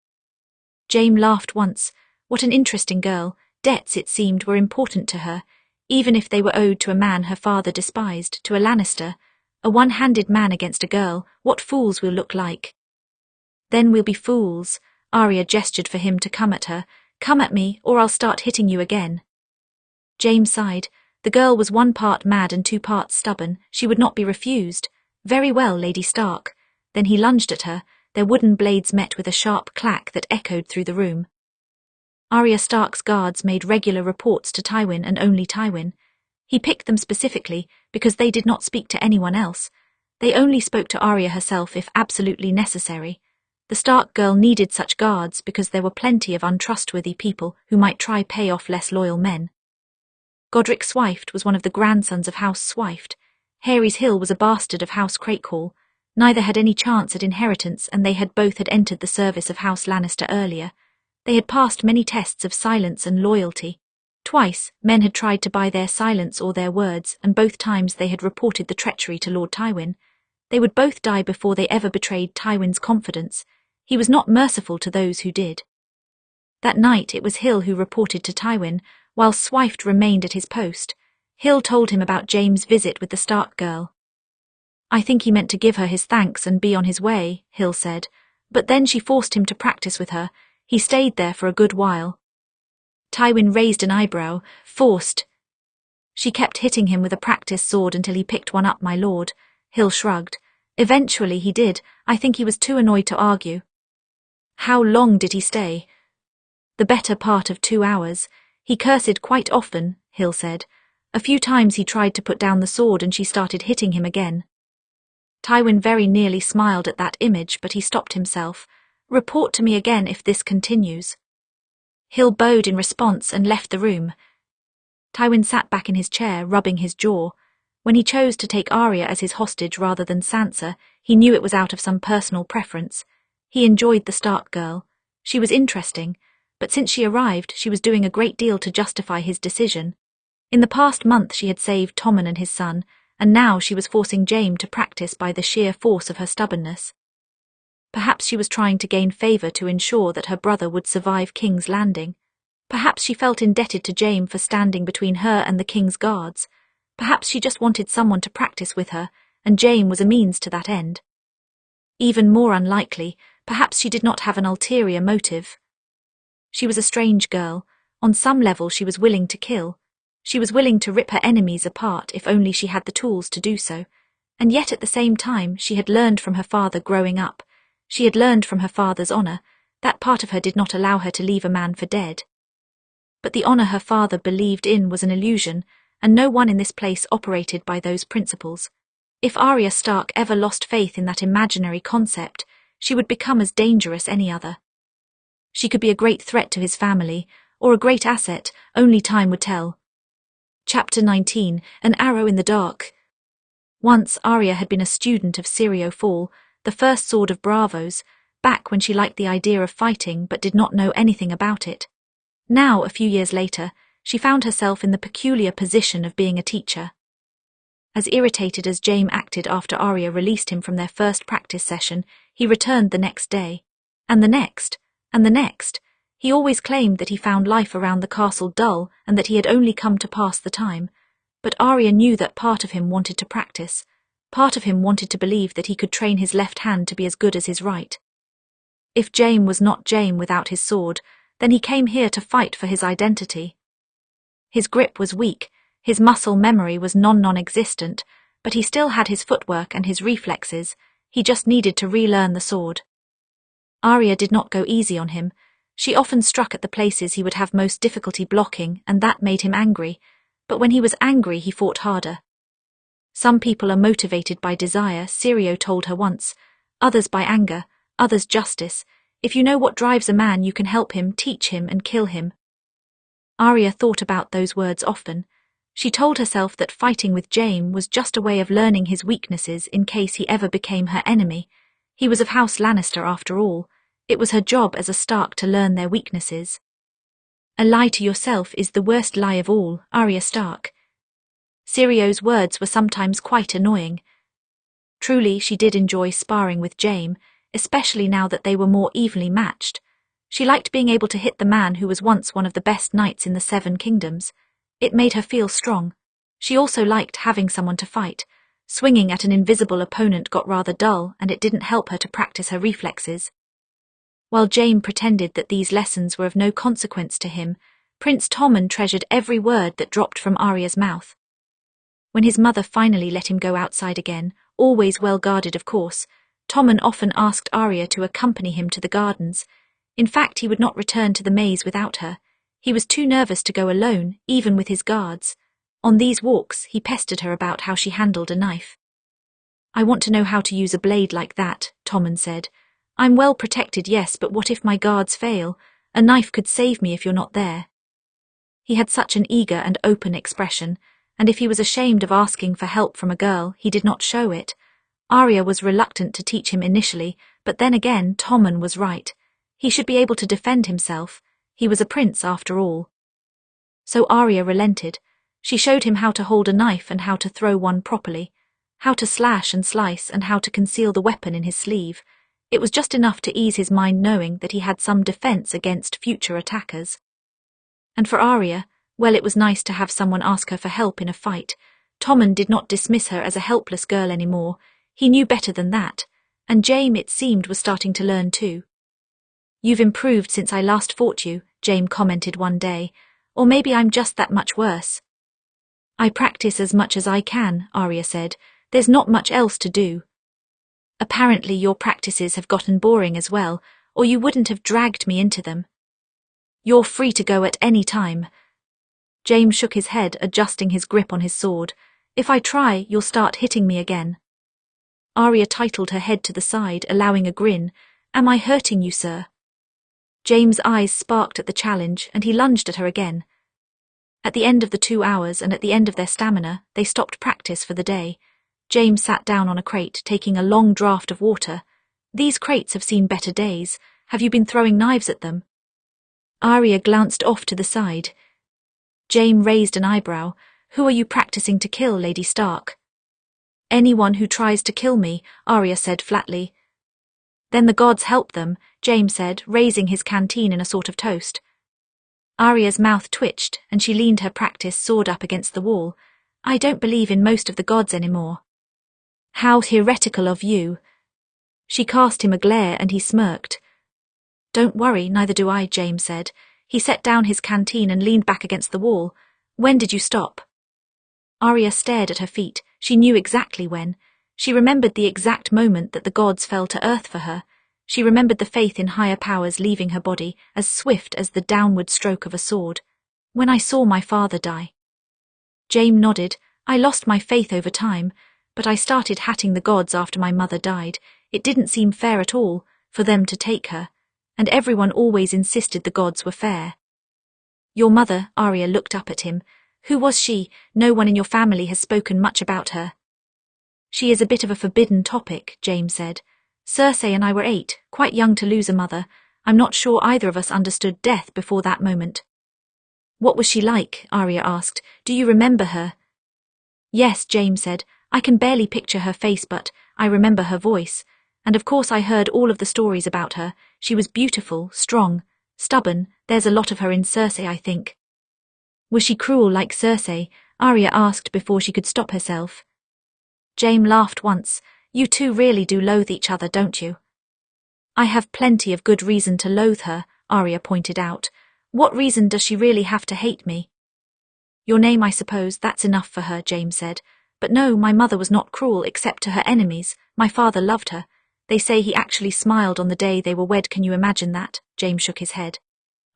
Jaime laughed once. What an interesting girl. Debts, it seemed, were important to her, even if they were owed to a man her father despised, to a Lannister. A one-handed man against a girl, what fools we'll look like. Then we'll be fools. Arya gestured for him to come at her. Come at me, or I'll start hitting you again. Jaime sighed. The girl was 1 part mad and 2 parts stubborn. She would not be refused. Very well, Lady Stark. Then he lunged at her. Their wooden blades met with a sharp clack that echoed through the room. Arya Stark's guards made regular reports to Tywin and only Tywin. He picked them specifically because they did not speak to anyone else. They only spoke to Arya herself if absolutely necessary. The Stark girl needed such guards because there were plenty of untrustworthy people who might try pay off less loyal men. Godric Swift was one of the grandsons of House Swift. Harry's Hill was a bastard of House Crakehall. Neither had any chance at inheritance, and they had both entered the service of House Lannister earlier. They had passed many tests of silence and loyalty. Twice, men had tried to buy their silence or their words, and both times they had reported the treachery to Lord Tywin. They would both die before they ever betrayed Tywin's confidence. He was not merciful to those who did. That night it was Hill who reported to Tywin, while Swift remained at his post. Hill told him about Jaime's visit with the Stark girl. I think he meant to give her his thanks and be on his way, Hill said, but then she forced him to practice with her. He stayed there for a good while. Tywin raised an eyebrow. Forced. She kept hitting him with a practice sword until he picked one up, my lord. Hill shrugged. Eventually he did. I think he was too annoyed to argue. How long did he stay? The better part of 2 hours. He cursed quite often, Hill said. A few times he tried to put down the sword and she started hitting him again. Tywin very nearly smiled at that image, but he stopped himself. Report to me again if this continues. Hill bowed in response and left the room. Tywin sat back in his chair, rubbing his jaw. When he chose to take Arya as his hostage rather than Sansa, he knew it was out of some personal preference. He enjoyed the Stark girl. She was interesting, but since she arrived, she was doing a great deal to justify his decision. In the past month she had saved Tommen and his son, and now she was forcing Jaime to practice by the sheer force of her stubbornness. Perhaps she was trying to gain favour to ensure that her brother would survive King's Landing. Perhaps she felt indebted to Jaime for standing between her and the King's guards. Perhaps she just wanted someone to practice with her, and Jaime was a means to that end. Even more unlikely, perhaps she did not have an ulterior motive. She was a strange girl. On some level she was willing to kill. She was willing to rip her enemies apart if only she had the tools to do so. And yet at the same time she had learned from her father growing up. She had learned from her father's honour. That part of her did not allow her to leave a man for dead. But the honour her father believed in was an illusion, and no one in this place operated by those principles. If Arya Stark ever lost faith in that imaginary concept, she would become as dangerous any other. She could be a great threat to his family, or a great asset, only time would tell. Chapter 19, An Arrow in the Dark. Once Arya had been a student of Syrio Fall, the first sword of Bravos, back when she liked the idea of fighting but did not know anything about it. Now, a few years later, she found herself in the peculiar position of being a teacher. As irritated as Jaime acted after Arya released him from their first practice session, he returned the next day. And the next. And the next. He always claimed that he found life around the castle dull and that he had only come to pass the time. But Arya knew that part of him wanted to practice. Part of him wanted to believe that he could train his left hand to be as good as his right. If Jaime was not Jaime without his sword, then he came here to fight for his identity. His grip was weak, his muscle memory was non-existent, but he still had his footwork and his reflexes. He just needed to relearn the sword. Arya did not go easy on him. She often struck at the places he would have most difficulty blocking, and that made him angry. But when he was angry, he fought harder. Some people are motivated by desire, Syrio told her once, others by anger, others justice. If you know what drives a man, you can help him, teach him, and kill him. Arya thought about those words often. She told herself that fighting with Jaime was just a way of learning his weaknesses in case he ever became her enemy. He was of House Lannister after all. It was her job as a Stark to learn their weaknesses. A lie to yourself is the worst lie of all, Arya Stark. Syrio's words were sometimes quite annoying. Truly, she did enjoy sparring with Jaime, especially now that they were more evenly matched. She liked being able to hit the man who was once one of the best knights in the Seven Kingdoms. It made her feel strong. She also liked having someone to fight. Swinging at an invisible opponent got rather dull, and it didn't help her to practice her reflexes. While Jaime pretended that these lessons were of no consequence to him, Prince Tommen treasured every word that dropped from Arya's mouth. When his mother finally let him go outside again, always well guarded of course, Tommen often asked Arya to accompany him to the gardens. In fact, he would not return to the maze without her. He was too nervous to go alone, even with his guards. On these walks, he pestered her about how she handled a knife. "I want to know how to use a blade like that," Tommen said. "I'm well protected, yes, but what if my guards fail? A knife could save me if you're not there." He had such an eager and open expression, and if he was ashamed of asking for help from a girl, he did not show it. Arya was reluctant to teach him initially, but then again, Tommen was right. He should be able to defend himself. He was a prince after all. So Arya relented. She showed him how to hold a knife and how to throw one properly, how to slash and slice and how to conceal the weapon in his sleeve. It was just enough to ease his mind knowing that he had some defense against future attackers. And for Arya, well, it was nice to have someone ask her for help in a fight. Tommen did not dismiss her as a helpless girl anymore. He knew better than that, and Jaime, it seemed, was starting to learn too. "You've improved since I last fought you," Jaime commented one day, "or maybe I'm just that much worse." "I practice as much as I can," Arya said. "There's not much else to do." "Apparently your practices have gotten boring as well, or you wouldn't have dragged me into them." "You're free to go at any time." Jaime shook his head, adjusting his grip on his sword. "If I try, you'll start hitting me again." Arya titled her head to the side, allowing a grin. "Am I hurting you, sir?" Jaime's eyes sparked at the challenge, and he lunged at her again. At the end of the 2 hours and at the end of their stamina, they stopped practice for the day. Jaime sat down on a crate, taking a long draught of water. "These crates have seen better days. Have you been throwing knives at them?" Arya glanced off to the side. Jaime raised an eyebrow. "Who are you practicing to kill, Lady Stark?" "Anyone who tries to kill me," Arya said flatly. "Then the gods help them," Jaime said, raising his canteen in a sort of toast. Arya's mouth twitched, and she leaned her practice sword up against the wall. "I don't believe in most of the gods anymore." "How heretical of you." She cast him a glare, and he smirked. "Don't worry, neither do I," Jaime said. He set down his canteen and leaned back against the wall. "When did you stop?" Arya stared at her feet. She knew exactly when. She remembered the exact moment that the gods fell to earth for her. She remembered the faith in higher powers leaving her body, as swift as the downward stroke of a sword. "When I saw my father die." Jaime nodded. "I lost my faith over time, but I started hatting the gods after my mother died. It didn't seem fair at all, for them to take her, and everyone always insisted the gods were fair." "Your mother," Arya looked up at him. "Who was she? No one in your family has spoken much about her." "She is a bit of a forbidden topic," Jaime said. "Cersei and I were 8, quite young to lose a mother. I'm not sure either of us understood death before that moment." "What was she like?" Arya asked. "Do you remember her?" "Yes," Jaime said. "I can barely picture her face, but I remember her voice. And of course I heard all of the stories about her. She was beautiful, strong, stubborn. There's a lot of her in Cersei, I think." "Was she cruel like Cersei?" Arya asked before she could stop herself. Jaime laughed once. You two really do loathe each other, don't you? I have plenty of good reason to loathe her, Arya pointed out. What reason does she really have to hate me? Your name, I suppose, that's enough for her, Jaime said. But no, my mother was not cruel except to her enemies. My father loved her. They say he actually smiled on the day they were wed. Can you imagine that? Jaime shook his head.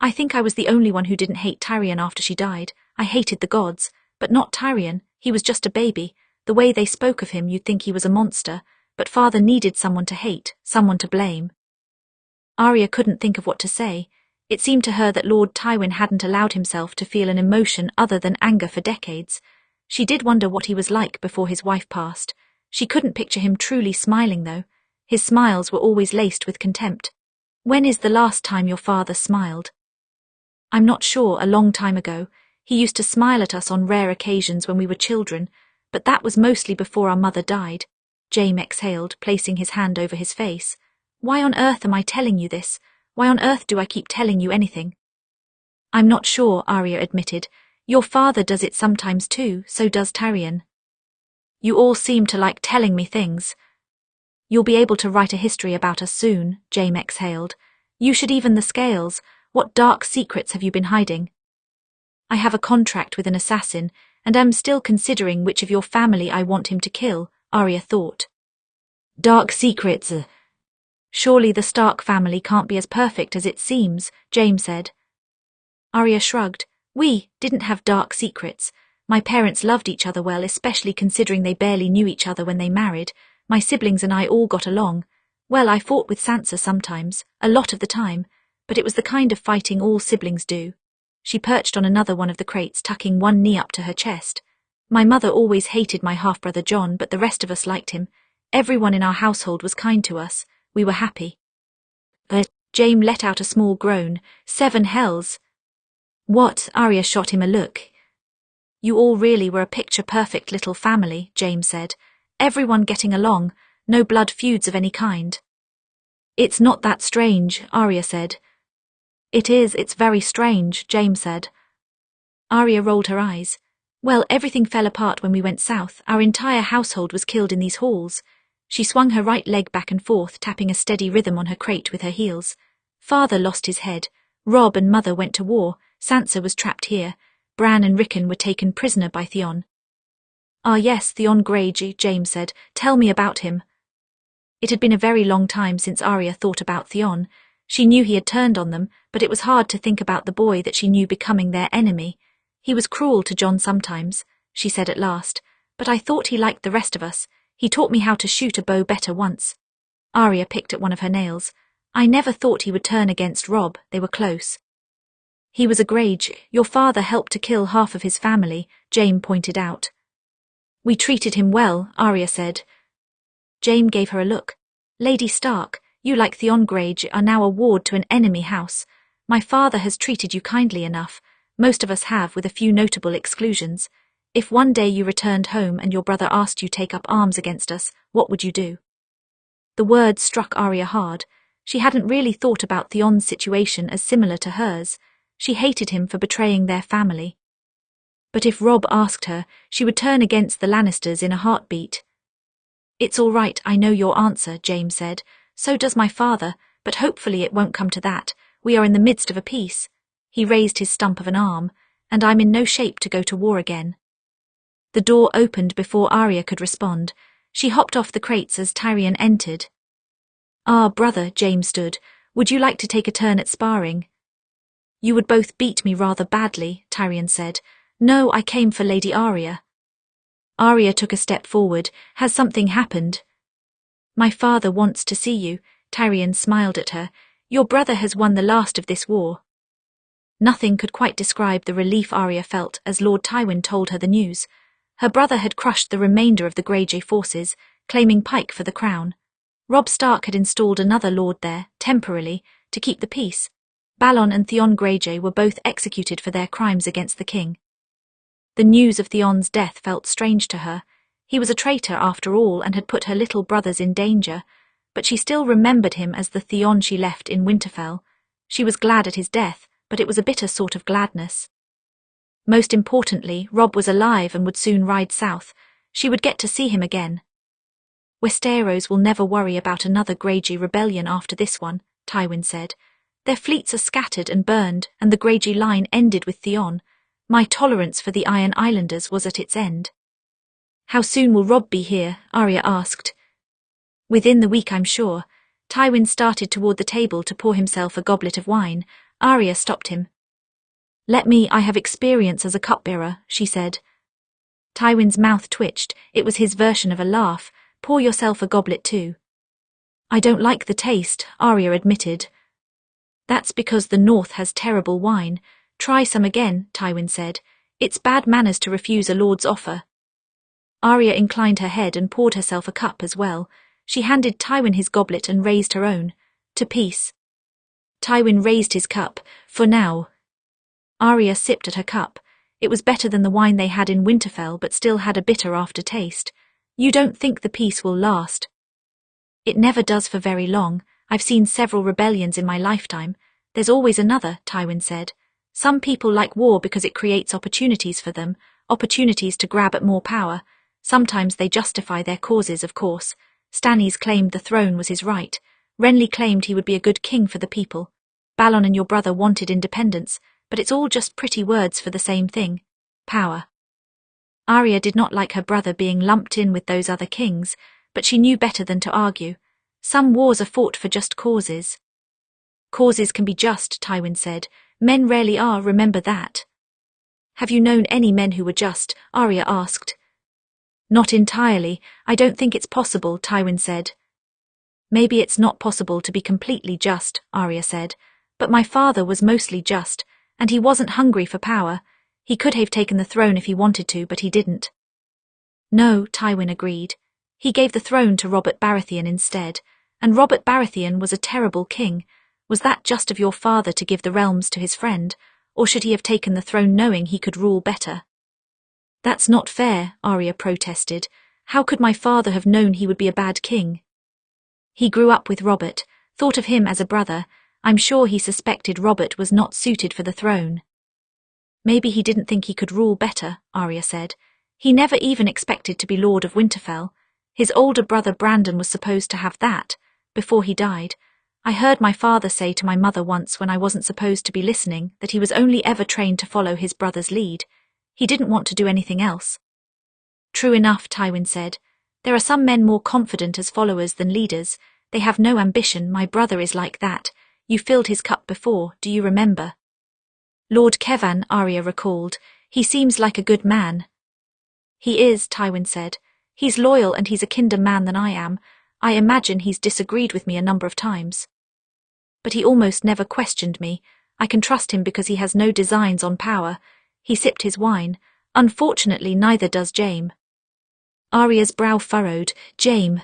I think I was the only one who didn't hate Tyrion after she died. I hated the gods, but not Tyrion. He was just a baby. The way they spoke of him, you'd think he was a monster, but father needed someone to hate, someone to blame. Arya couldn't think of what to say. It seemed to her that Lord Tywin hadn't allowed himself to feel an emotion other than anger for decades. She did wonder what he was like before his wife passed. She couldn't picture him truly smiling, though. His smiles were always laced with contempt. When is the last time your father smiled? I'm not sure, a long time ago. He used to smile at us on rare occasions when we were children, but that was mostly before our mother died. Jaime exhaled, placing his hand over his face. Why on earth am I telling you this? Why on earth do I keep telling you anything? I'm not sure, Arya admitted. Your father does it sometimes too, so does Tyrion. You all seem to like telling me things. You'll be able to write a history about us soon, Jaime exhaled. You should even the scales. What dark secrets have you been hiding? I have a contract with an assassin, and am still considering which of your family I want him to kill, Arya thought. Dark secrets? Surely the Stark family can't be as perfect as it seems, Jaime said. Arya shrugged. We didn't have dark secrets. My parents loved each other well, especially considering they barely knew each other when they married. My siblings and I all got along. Well, I fought with Sansa sometimes, a lot of the time, but it was the kind of fighting all siblings do. She perched on another one of the crates, tucking one knee up to her chest. My mother always hated my half-brother Jon, but the rest of us liked him. Everyone in our household was kind to us. We were happy. Jaime let out a small groan. 7 hells. What? Arya shot him a look. You all really were a picture-perfect little family, Jaime said. Everyone getting along, no blood feuds of any kind. It's not that strange, Arya said. It is, it's very strange, Jaime said. Arya rolled her eyes. Well, everything fell apart when we went south. Our entire household was killed in these halls. She swung her right leg back and forth, tapping a steady rhythm on her crate with her heels. Father lost his head. Robb and Mother went to war. Sansa was trapped here. Bran and Rickon were taken prisoner by Theon. Ah yes, Theon Greyjoy, Jaime said. Tell me about him. It had been a very long time since Arya thought about Theon. She knew he had turned on them, but it was hard to think about the boy that she knew becoming their enemy. He was cruel to Jon sometimes, she said at last, but I thought he liked the rest of us. He taught me how to shoot a bow better once. Arya picked at one of her nails. I never thought he would turn against Robb. They were close. He was a Greyjoy. Your father helped to kill half of his family, Jaime pointed out. We treated him well, Arya said. Jaime gave her a look. Lady Stark, you like Theon Greyjoy are now a ward to an enemy house. My father has treated you kindly enough. Most of us have, with a few notable exclusions. If one day you returned home and your brother asked you to take up arms against us, what would you do? The words struck Arya hard. She hadn't really thought about Theon's situation as similar to hers. She hated him for betraying their family. But if Robb asked her, she would turn against the Lannisters in a heartbeat. It's all right, I know your answer, Jaime said. So does my father, but hopefully it won't come to that. We are in the midst of a peace. He raised his stump of an arm, and I'm in no shape to go to war again. The door opened before Arya could respond. She hopped off the crates as Tyrion entered. Ah, brother, Jaime stood. Would you like to take a turn at sparring? You would both beat me rather badly, Tyrion said. No, I came for Lady Arya. Arya took a step forward. Has something happened? My father wants to see you, Tyrion smiled at her. Your brother has won the last of this war. Nothing could quite describe the relief Arya felt as Lord Tywin told her the news. Her brother had crushed the remainder of the Greyjoy forces, claiming Pike for the crown. Robb Stark had installed another lord there, temporarily, to keep the peace. Balon and Theon Greyjoy were both executed for their crimes against the king. The news of Theon's death felt strange to her. He was a traitor after all and had put her little brothers in danger, but she still remembered him as the Theon she left in Winterfell. She was glad at his death, but it was a bitter sort of gladness. Most importantly, Robb was alive and would soon ride south. She would get to see him again. Westeros will never worry about another Greyjoy rebellion after this one, Tywin said. Their fleets are scattered and burned, and the Greyjoy line ended with Theon. My tolerance for the Iron Islanders was at its end. How soon will Robb be here? Arya asked. Within the week, I'm sure. Tywin started toward the table to pour himself a goblet of wine. Arya stopped him. I have experience as a cupbearer, she said. Tywin's mouth twitched. It was his version of a laugh. Pour yourself a goblet too. I don't like the taste, Arya admitted. That's because the North has terrible wine. Try some again, Tywin said. It's bad manners to refuse a lord's offer. Arya inclined her head and poured herself a cup as well. She handed Tywin his goblet and raised her own. To peace. Tywin raised his cup. For now. Arya sipped at her cup. It was better than the wine they had in Winterfell, but still had a bitter aftertaste. You don't think the peace will last? It never does for very long. I've seen several rebellions in my lifetime. There's always another, Tywin said. Some people like war because it creates opportunities for them, opportunities to grab at more power. Sometimes they justify their causes, of course. Stannis claimed the throne was his right. Renly claimed he would be a good king for the people. Balon and your brother wanted independence, but it's all just pretty words for the same thing. Power. Arya did not like her brother being lumped in with those other kings, but she knew better than to argue. Some wars are fought for just causes. Causes can be just, Tywin said. Men rarely are, remember that. Have you known any men who were just? Arya asked. Not entirely. I don't think it's possible, Tywin said. Maybe it's not possible to be completely just, Arya said. But my father was mostly just, and he wasn't hungry for power. He could have taken the throne if he wanted to, but he didn't. No, Tywin agreed. He gave the throne to Robert Baratheon instead, and Robert Baratheon was a terrible king. Was that just of your father to give the realms to his friend, or should he have taken the throne knowing he could rule better? That's not fair, Arya protested. How could my father have known he would be a bad king? He grew up with Robert, thought of him as a brother. I'm sure he suspected Robert was not suited for the throne. Maybe he didn't think he could rule better, Arya said. He never even expected to be Lord of Winterfell. His older brother Brandon was supposed to have that, before he died. I heard my father say to my mother once when I wasn't supposed to be listening that he was only ever trained to follow his brother's lead. He didn't want to do anything else. True enough, Tywin said. There are some men more confident as followers than leaders. They have no ambition. My brother is like that. You filled his cup before, do you remember? Lord Kevan, Arya recalled. He seems like a good man. He is, Tywin said. He's loyal and he's a kinder man than I am. I imagine he's disagreed with me a number of times. But he almost never questioned me. I can trust him because he has no designs on power. He sipped his wine. Unfortunately, neither does Jaime. Arya's brow furrowed. Jaime.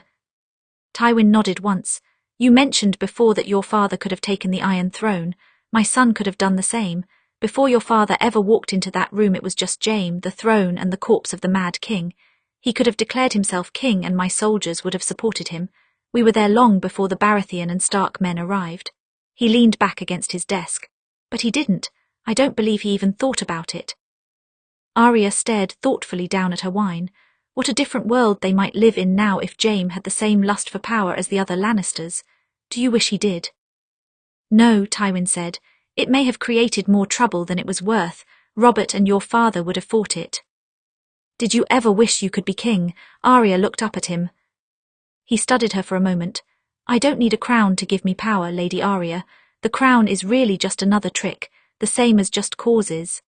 Tywin nodded once. You mentioned before that your father could have taken the Iron Throne. My son could have done the same. Before your father ever walked into that room, it was just Jaime, the throne, and the corpse of the Mad King. He could have declared himself king and my soldiers would have supported him. We were there long before the Baratheon and Stark men arrived. He leaned back against his desk. But he didn't. I don't believe he even thought about it. Arya stared thoughtfully down at her wine. What a different world they might live in now if Jaime had the same lust for power as the other Lannisters. Do you wish he did? No, Tywin said. It may have created more trouble than it was worth. Robert and your father would have fought it. Did you ever wish you could be king? Arya looked up at him. He studied her for a moment. I don't need a crown to give me power, Lady Arya. The crown is really just another trick, the same as just causes.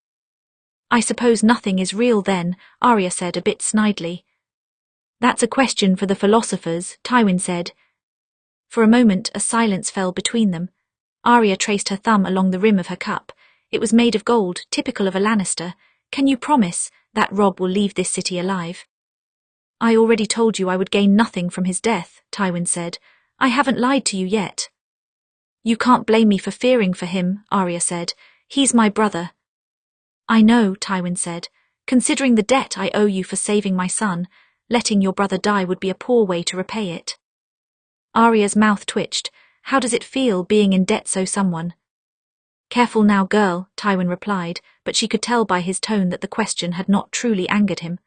I suppose nothing is real then, Arya said a bit snidely. That's a question for the philosophers, Tywin said. For a moment a silence fell between them. Arya traced her thumb along the rim of her cup. It was made of gold, typical of a Lannister. Can you promise that Robb will leave this city alive? I already told you I would gain nothing from his death, Tywin said. I haven't lied to you yet. You can't blame me for fearing for him, Arya said. He's my brother. I know, Tywin said. Considering the debt I owe you for saving my son, letting your brother die would be a poor way to repay it. Arya's mouth twitched. How does it feel being in debt so someone? Careful now, girl, Tywin replied, but she could tell by his tone that the question had not truly angered him.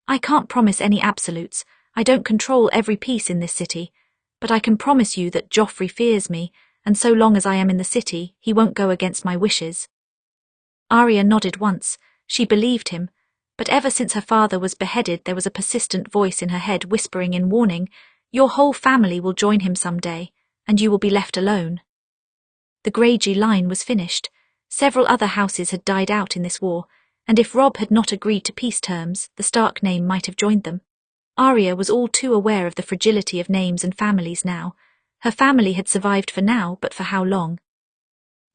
I can't promise any absolutes. I don't control every piece in this city, but I can promise you that Joffrey fears me, and so long as I am in the city, he won't go against my wishes. Arya nodded once. She believed him, but ever since her father was beheaded there was a persistent voice in her head whispering in warning, your whole family will join him someday, and you will be left alone. The Greyjoy line was finished. Several other houses had died out in this war, and if Robb had not agreed to peace terms, the Stark name might have joined them. Arya was all too aware of the fragility of names and families now. Her family had survived for now, but for how long?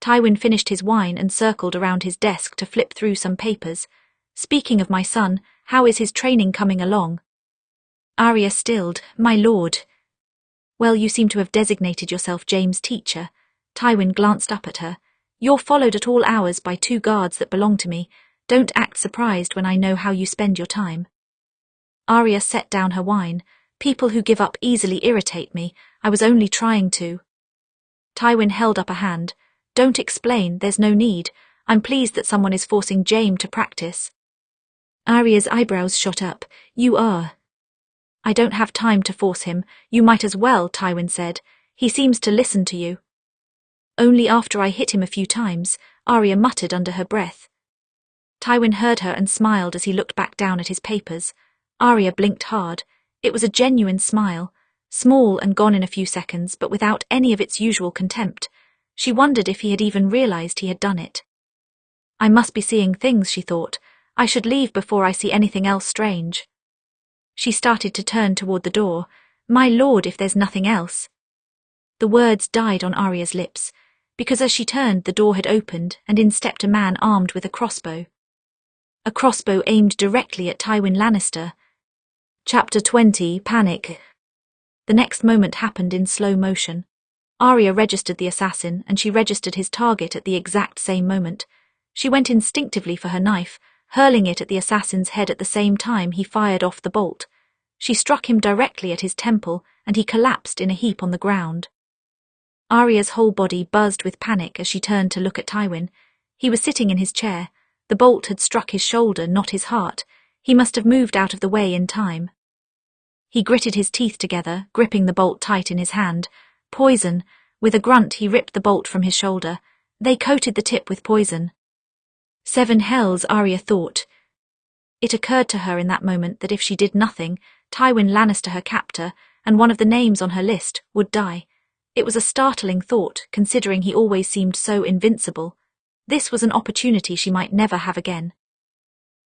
Tywin finished his wine and circled around his desk to flip through some papers. Speaking of my son, how is his training coming along? Arya stilled. My lord. Well, you seem to have designated yourself Jaime's teacher. Tywin glanced up at her. You're followed at all hours by 2 guards that belong to me. Don't act surprised when I know how you spend your time. Arya set down her wine. People who give up easily irritate me. I was only trying to. Tywin held up a hand. Don't explain, there's no need. I'm pleased that someone is forcing Jaime to practice. Arya's eyebrows shot up. You are. I don't have time to force him. You might as well, Tywin said. He seems to listen to you. Only after I hit him a few times, Arya muttered under her breath. Tywin heard her and smiled as he looked back down at his papers. Arya blinked hard. It was a genuine smile, small and gone in a few seconds, but without any of its usual contempt. She wondered if he had even realized he had done it. I must be seeing things, she thought. I should leave before I see anything else strange. She started to turn toward the door. My lord, if there's nothing else. The words died on Arya's lips, because as she turned the door had opened and in stepped a man armed with a crossbow. A crossbow aimed directly at Tywin Lannister. Chapter 20, Panic. The next moment happened in slow motion. Arya registered the assassin, and she registered his target at the exact same moment. She went instinctively for her knife, hurling it at the assassin's head at the same time he fired off the bolt. She struck him directly at his temple, and he collapsed in a heap on the ground. Arya's whole body buzzed with panic as she turned to look at Tywin. He was sitting in his chair. The bolt had struck his shoulder, not his heart. He must have moved out of the way in time. He gritted his teeth together, gripping the bolt tight in his hand. Poison. With a grunt he ripped the bolt from his shoulder. They coated the tip with poison. 7 hells, Arya thought. It occurred to her in that moment that if she did nothing, Tywin Lannister, her captor, and one of the names on her list, would die. It was a startling thought, considering he always seemed so invincible. This was an opportunity she might never have again.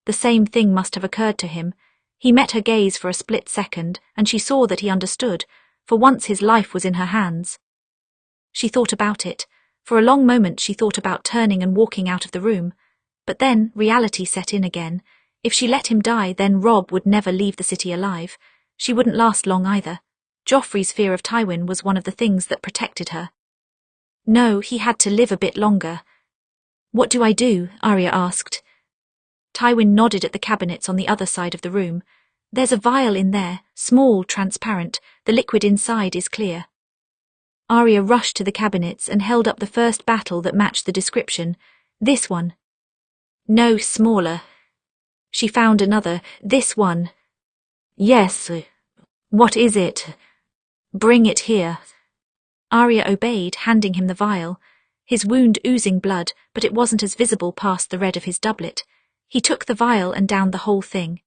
The same thing must have occurred to him. He met her gaze for a split second, and she saw that he understood. For once his life was in her hands. She thought about it. For a long moment she thought about turning and walking out of the room. But then reality set in again. If she let him die, then Robb would never leave the city alive. She wouldn't last long either. Joffrey's fear of Tywin was one of the things that protected her. No, he had to live a bit longer. What do I do? Arya asked. Tywin nodded at the cabinets on the other side of the room. There's a vial in there, small, transparent. The liquid inside is clear. Arya rushed to the cabinets and held up the first bottle that matched the description. This one. No, smaller. She found another. This one. Yes. What is it? Bring it here. Arya obeyed, handing him the vial. His wound oozing blood, but it wasn't as visible past the red of his doublet. He took the vial and downed the whole thing.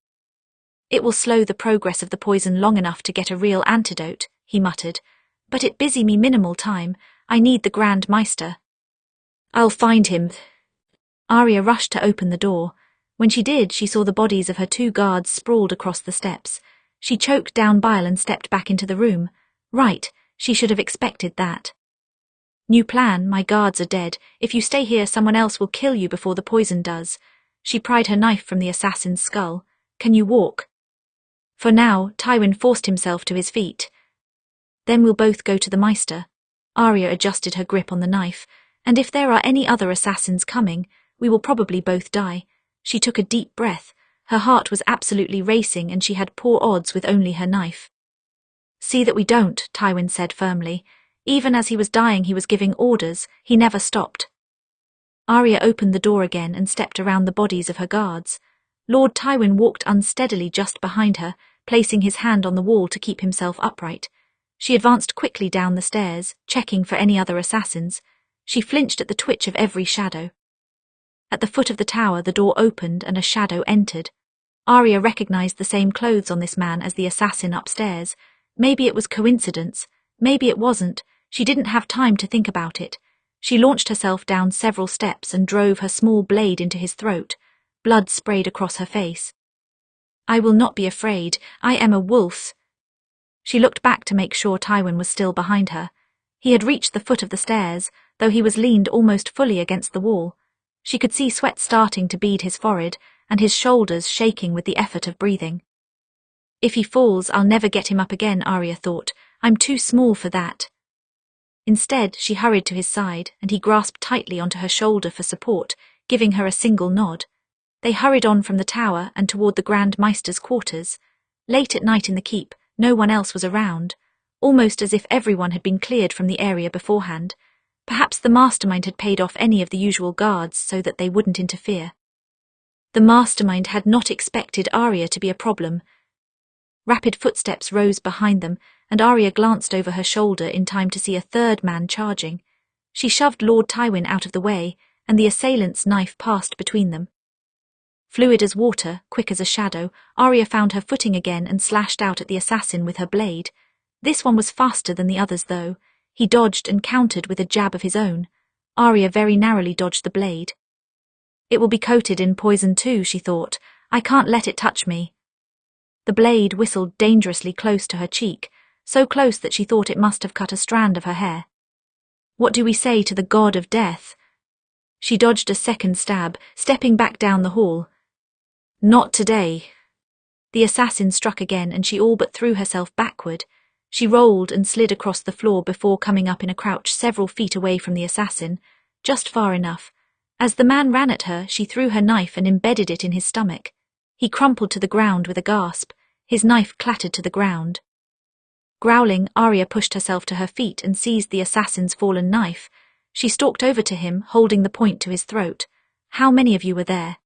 It will slow the progress of the poison long enough to get a real antidote, he muttered. But it busy me minimal time. I need the Grand Maester. I'll find him. Arya rushed to open the door. When she did, she saw the bodies of her 2 guards sprawled across the steps. She choked down bile and stepped back into the room. Right, she should have expected that. New plan, my guards are dead. If you stay here, someone else will kill you before the poison does. She pried her knife from the assassin's skull. Can you walk? For now, Tywin forced himself to his feet. Then we'll both go to the Maester. Arya adjusted her grip on the knife. And if there are any other assassins coming, we will probably both die. She took a deep breath. Her heart was absolutely racing and she had poor odds with only her knife. See that we don't, Tywin said firmly. Even as he was dying he was giving orders. He never stopped. Arya opened the door again and stepped around the bodies of her guards. Lord Tywin walked unsteadily just behind her, placing his hand on the wall to keep himself upright. She advanced quickly down the stairs, checking for any other assassins. She flinched at the twitch of every shadow. At the foot of the tower, the door opened and a shadow entered. Arya recognized the same clothes on this man as the assassin upstairs. Maybe it was coincidence, maybe it wasn't. She didn't have time to think about it. She launched herself down several steps and drove her small blade into his throat. Blood sprayed across her face. "I will not be afraid. I am a wolf." She looked back to make sure Tywin was still behind her. He had reached the foot of the stairs, though he was leaned almost fully against the wall. She could see sweat starting to bead his forehead and his shoulders shaking with the effort of breathing. If he falls, I'll never get him up again, Arya thought. I'm too small for that. Instead, she hurried to his side, and he grasped tightly onto her shoulder for support, giving her a single nod. They hurried on from the tower and toward the Grand Maester's quarters. Late at night in the keep, no one else was around, almost as if everyone had been cleared from the area beforehand. Perhaps the mastermind had paid off any of the usual guards so that they wouldn't interfere. The mastermind had not expected Arya to be a problem. Rapid footsteps rose behind them, and Arya glanced over her shoulder in time to see a third man charging. She shoved Lord Tywin out of the way, and the assailant's knife passed between them. Fluid as water, quick as a shadow, Arya found her footing again and slashed out at the assassin with her blade. This one was faster than the others, though. He dodged and countered with a jab of his own. Arya very narrowly dodged the blade. It will be coated in poison too, she thought. I can't let it touch me. The blade whistled dangerously close to her cheek, so close that she thought it must have cut a strand of her hair. What do we say to the god of death? She dodged a second stab, stepping back down the hall. Not today. The assassin struck again, and she all but threw herself backward. She rolled and slid across the floor before coming up in a crouch several feet away from the assassin, just far enough. As the man ran at her, she threw her knife and embedded it in his stomach. He crumpled to the ground with a gasp. His knife clattered to the ground. Growling, Arya pushed herself to her feet and seized the assassin's fallen knife. She stalked over to him, holding the point to his throat. How many of you were there?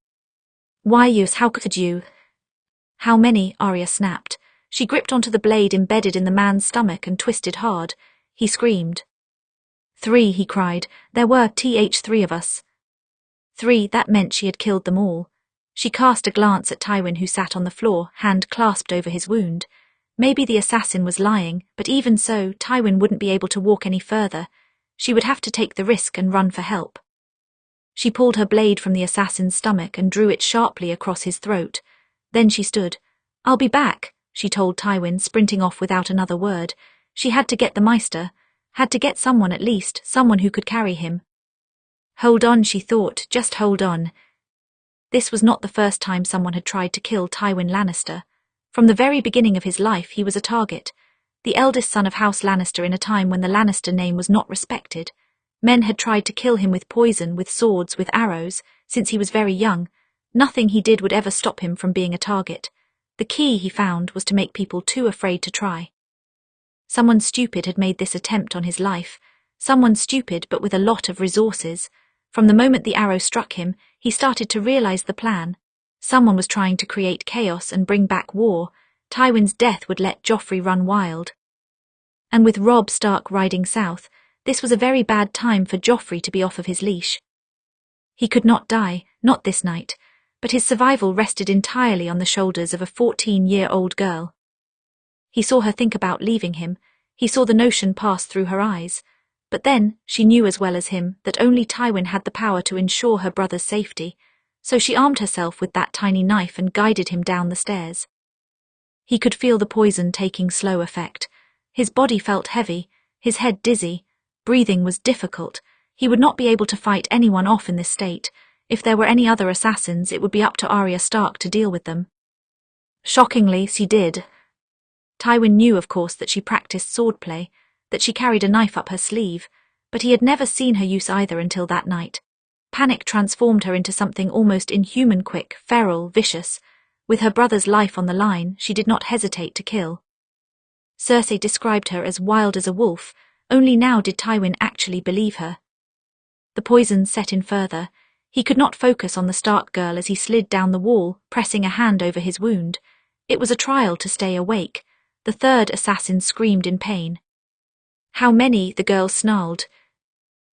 Why, Yus, how could you? How many? Arya snapped. She gripped onto the blade embedded in the man's stomach and twisted hard. He screamed. 3, he cried. There were 3 of us. 3, that meant she had killed them all. She cast a glance at Tywin, who sat on the floor, hand clasped over his wound. Maybe the assassin was lying, but even so, Tywin wouldn't be able to walk any further. She would have to take the risk and run for help. She pulled her blade from the assassin's stomach and drew it sharply across his throat. Then she stood. I'll be back, she told Tywin, sprinting off without another word. She had to get the Maester, had to get someone at least, someone who could carry him. Hold on, she thought, just hold on. This was not the first time someone had tried to kill Tywin Lannister. From the very beginning of his life, he was a target. The eldest son of House Lannister in a time when the Lannister name was not respected. Men had tried to kill him with poison, with swords, with arrows, since he was very young. Nothing he did would ever stop him from being a target. The key, he found, was to make people too afraid to try. Someone stupid had made this attempt on his life. Someone stupid, but with a lot of resources. From the moment the arrow struck him, he started to realize the plan. Someone was trying to create chaos and bring back war. Tywin's death would let Joffrey run wild. And with Robb Stark riding south, this was a very bad time for Joffrey to be off of his leash. He could not die, not this night, but his survival rested entirely on the shoulders of a 14-year-old girl. He saw her think about leaving him. He saw the notion pass through her eyes. But then, she knew as well as him that only Tywin had the power to ensure her brother's safety, so she armed herself with that tiny knife and guided him down the stairs. He could feel the poison taking slow effect. His body felt heavy, his head dizzy. Breathing was difficult. He would not be able to fight anyone off in this state. If there were any other assassins, it would be up to Arya Stark to deal with them. Shockingly, she did. Tywin knew, of course, that she practiced swordplay, that she carried a knife up her sleeve, but he had never seen her use either until that night. Panic transformed her into something almost inhuman, quick, feral, vicious. With her brother's life on the line, she did not hesitate to kill. Cersei described her as wild as a wolf. Only now did Tywin actually believe her. The poison set in further. He could not focus on the Stark girl as he slid down the wall, pressing a hand over his wound. It was a trial to stay awake. The third assassin screamed in pain. How many? The girl snarled.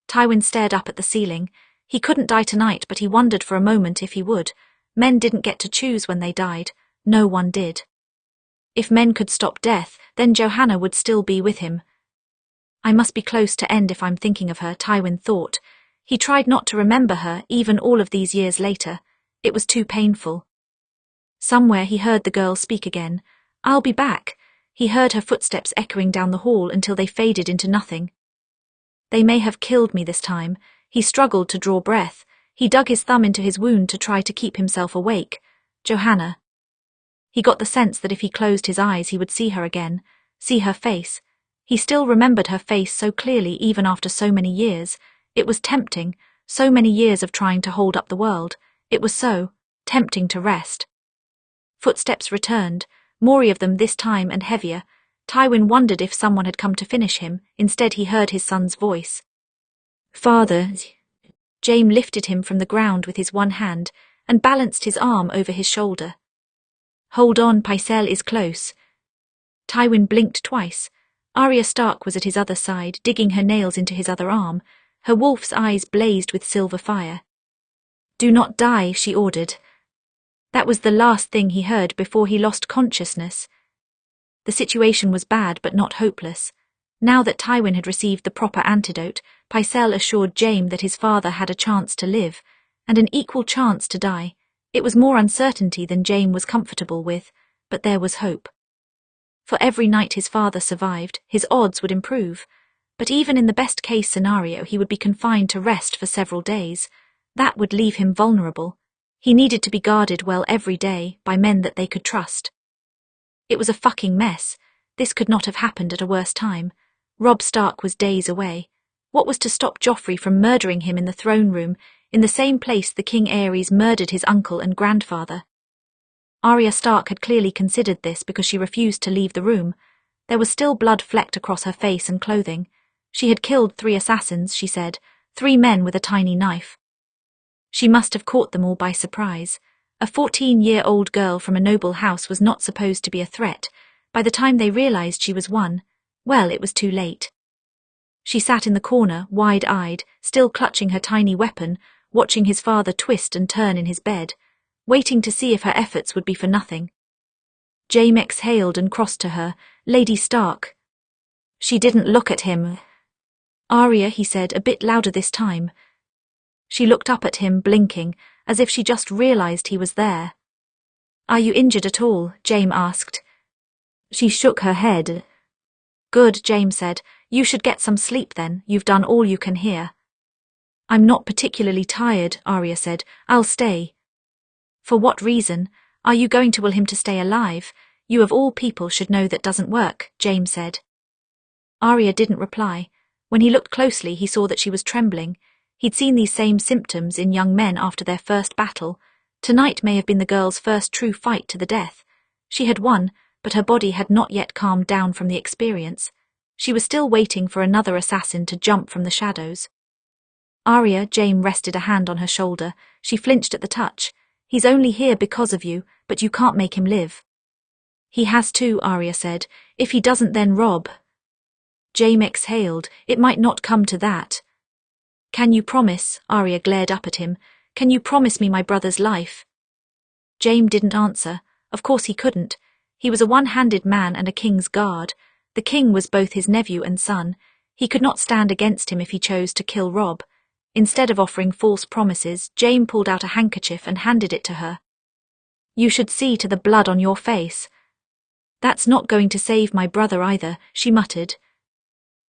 Tywin stared up at the ceiling. He couldn't die tonight, but he wondered for a moment if he would. Men didn't get to choose when they died. No one did. If men could stop death, then Johanna would still be with him. I must be close to end if I'm thinking of her, Tywin thought. He tried not to remember her, even all of these years later. It was too painful. Somewhere he heard the girl speak again. I'll be back. He heard her footsteps echoing down the hall until they faded into nothing. They may have killed me this time. He struggled to draw breath. He dug his thumb into his wound to try to keep himself awake. Johanna. He got the sense that if he closed his eyes he would see her again, see her face. He still remembered her face so clearly even after so many years. It was tempting, so many years of trying to hold up the world. It was so tempting to rest. Footsteps returned, more of them this time and heavier. Tywin wondered if someone had come to finish him. Instead he heard his son's voice. Father. Jaime lifted him from the ground with his one hand and balanced his arm over his shoulder. Hold on, Pycelle is close. Tywin blinked twice. Arya Stark was at his other side, digging her nails into his other arm. Her wolf's eyes blazed with silver fire. Do not die, she ordered. That was the last thing he heard before he lost consciousness. The situation was bad but not hopeless. Now that Tywin had received the proper antidote, Pycelle assured Jaime that his father had a chance to live, and an equal chance to die. It was more uncertainty than Jaime was comfortable with, but there was hope. For every night his father survived, his odds would improve. But even in the best-case scenario he would be confined to rest for several days. That would leave him vulnerable. He needed to be guarded well every day by men that they could trust. It was a fucking mess. This could not have happened at a worse time. Robb Stark was days away. What was to stop Joffrey from murdering him in the throne room, in the same place the King Aerys murdered his uncle and grandfather? Arya Stark had clearly considered this because she refused to leave the room. There was still blood flecked across her face and clothing. She had killed 3 assassins, she said, 3 men with a tiny knife. She must have caught them all by surprise. A 14-year-old girl from a noble house was not supposed to be a threat. By the time they realized she was one, well, it was too late. She sat in the corner, wide-eyed, still clutching her tiny weapon, watching his father twist and turn in his bed, waiting to see if her efforts would be for nothing. Jaime exhaled and crossed to her. Lady Stark. She didn't look at him. Arya, he said, a bit louder this time. She looked up at him, blinking, as if she just realized he was there. Are you injured at all? Jaime asked. She shook her head. Good, Jaime said. You should get some sleep then. You've done all you can here. I'm not particularly tired, Arya said. I'll stay. For what reason? Are you going to will him to stay alive? You of all people should know that doesn't work, Jaime said. Arya didn't reply. When he looked closely, he saw that she was trembling. He'd seen these same symptoms in young men after their first battle. Tonight may have been the girl's first true fight to the death. She had won, but her body had not yet calmed down from the experience. She was still waiting for another assassin to jump from the shadows. Arya, Jaime rested a hand on her shoulder. She flinched at the touch. He's only here because of you, but you can't make him live. He has to, Arya said. If he doesn't, then Robb. Jaime exhaled. It might not come to that. Can you promise? Arya glared up at him. Can you promise me my brother's life? Jaime didn't answer. Of course he couldn't. He was a one-handed man and a king's guard. The king was both his nephew and son. He could not stand against him if he chose to kill Robb. Instead of offering false promises, Jaime pulled out a handkerchief and handed it to her. You should see to the blood on your face. That's not going to save my brother either, she muttered.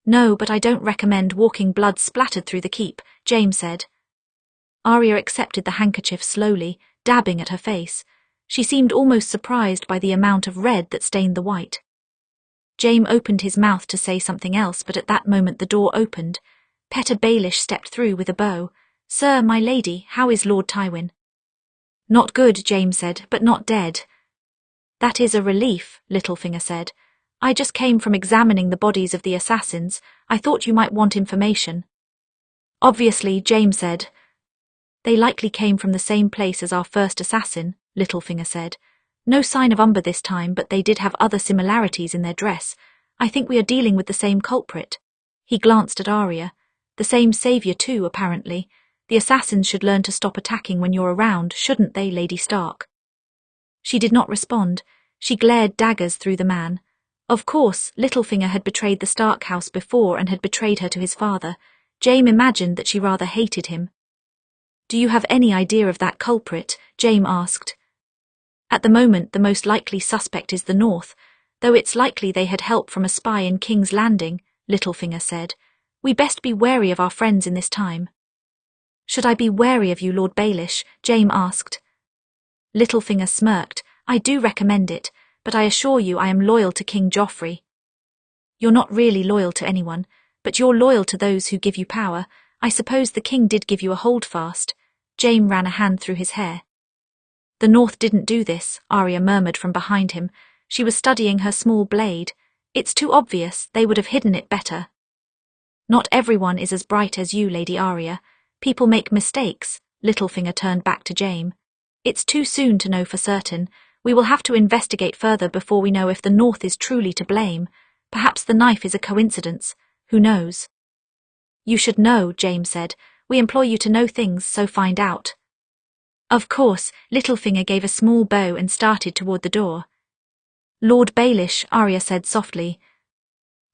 No, but I don't recommend walking blood splattered through the keep, Jaime said. Arya accepted the handkerchief slowly, dabbing at her face. She seemed almost surprised by the amount of red that stained the white. Jaime opened his mouth to say something else, but at that moment the door opened. Petter Baelish stepped through with a bow. Sir, my lady, how is Lord Tywin? Not good, Jaime said, but not dead. That is a relief, Littlefinger said. I just came from examining the bodies of the assassins. I thought you might want information. Obviously, Jaime said. They likely came from the same place as our first assassin, Littlefinger said. No sign of umber this time, but they did have other similarities in their dress. I think we are dealing with the same culprit. He glanced at Arya. The same savior too, apparently. The assassins should learn to stop attacking when you're around, shouldn't they, Lady Stark? She did not respond. She glared daggers through the man. Of course, Littlefinger had betrayed the Stark house before and had betrayed her to his father. Jaime imagined that she rather hated him. Do you have any idea of that culprit? Jaime asked. At the moment, the most likely suspect is the North, though it's likely they had help from a spy in King's Landing, Littlefinger said. We best be wary of our friends in this time. Should I be wary of you, Lord Baelish? Jaime asked. Littlefinger smirked. I do recommend it, but I assure you I am loyal to King Joffrey. You're not really loyal to anyone, but you're loyal to those who give you power. I suppose the king did give you a holdfast. Jaime ran a hand through his hair. The North didn't do this, Arya murmured from behind him. She was studying her small blade. It's too obvious, they would have hidden it better. Not everyone is as bright as you, Lady Arya. People make mistakes. Littlefinger turned back to Jaime. It's too soon to know for certain. We will have to investigate further before we know if the North is truly to blame. Perhaps the knife is a coincidence. Who knows? You should know, Jaime said. We employ you to know things, so find out. Of course, Littlefinger gave a small bow and started toward the door. Lord Baelish, Arya said softly.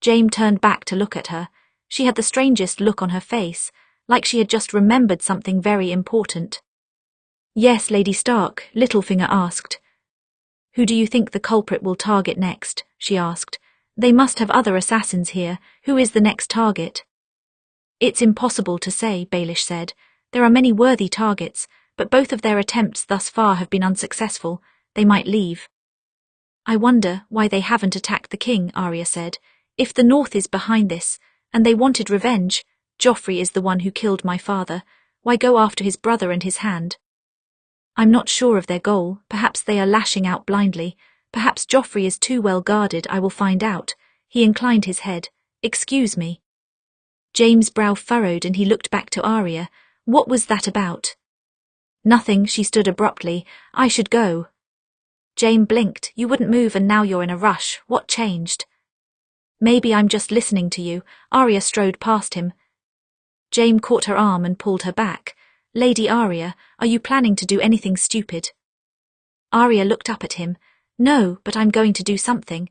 Jaime turned back to look at her. She had the strangest look on her face, like she had just remembered something very important. Yes, Lady Stark, Littlefinger asked. Who do you think the culprit will target next? She asked. They must have other assassins here. Who is the next target? It's impossible to say, Baelish said. There are many worthy targets, but both of their attempts thus far have been unsuccessful. They might leave. I wonder why they haven't attacked the king, Arya said. If the North is behind this, and they wanted revenge, Joffrey is the one who killed my father. Why go after his brother and his hand? I'm not sure of their goal. Perhaps they are lashing out blindly. Perhaps Joffrey is too well guarded. I will find out. He inclined his head. Excuse me. Jaime's brow furrowed and he looked back to Arya. What was that about? Nothing, she stood abruptly. I should go. Jaime blinked. You wouldn't move and now you're in a rush. What changed? Maybe I'm just listening to you. Arya strode past him. Jaime caught her arm and pulled her back. Lady Arya, are you planning to do anything stupid? Arya looked up at him. No, but I'm going to do something.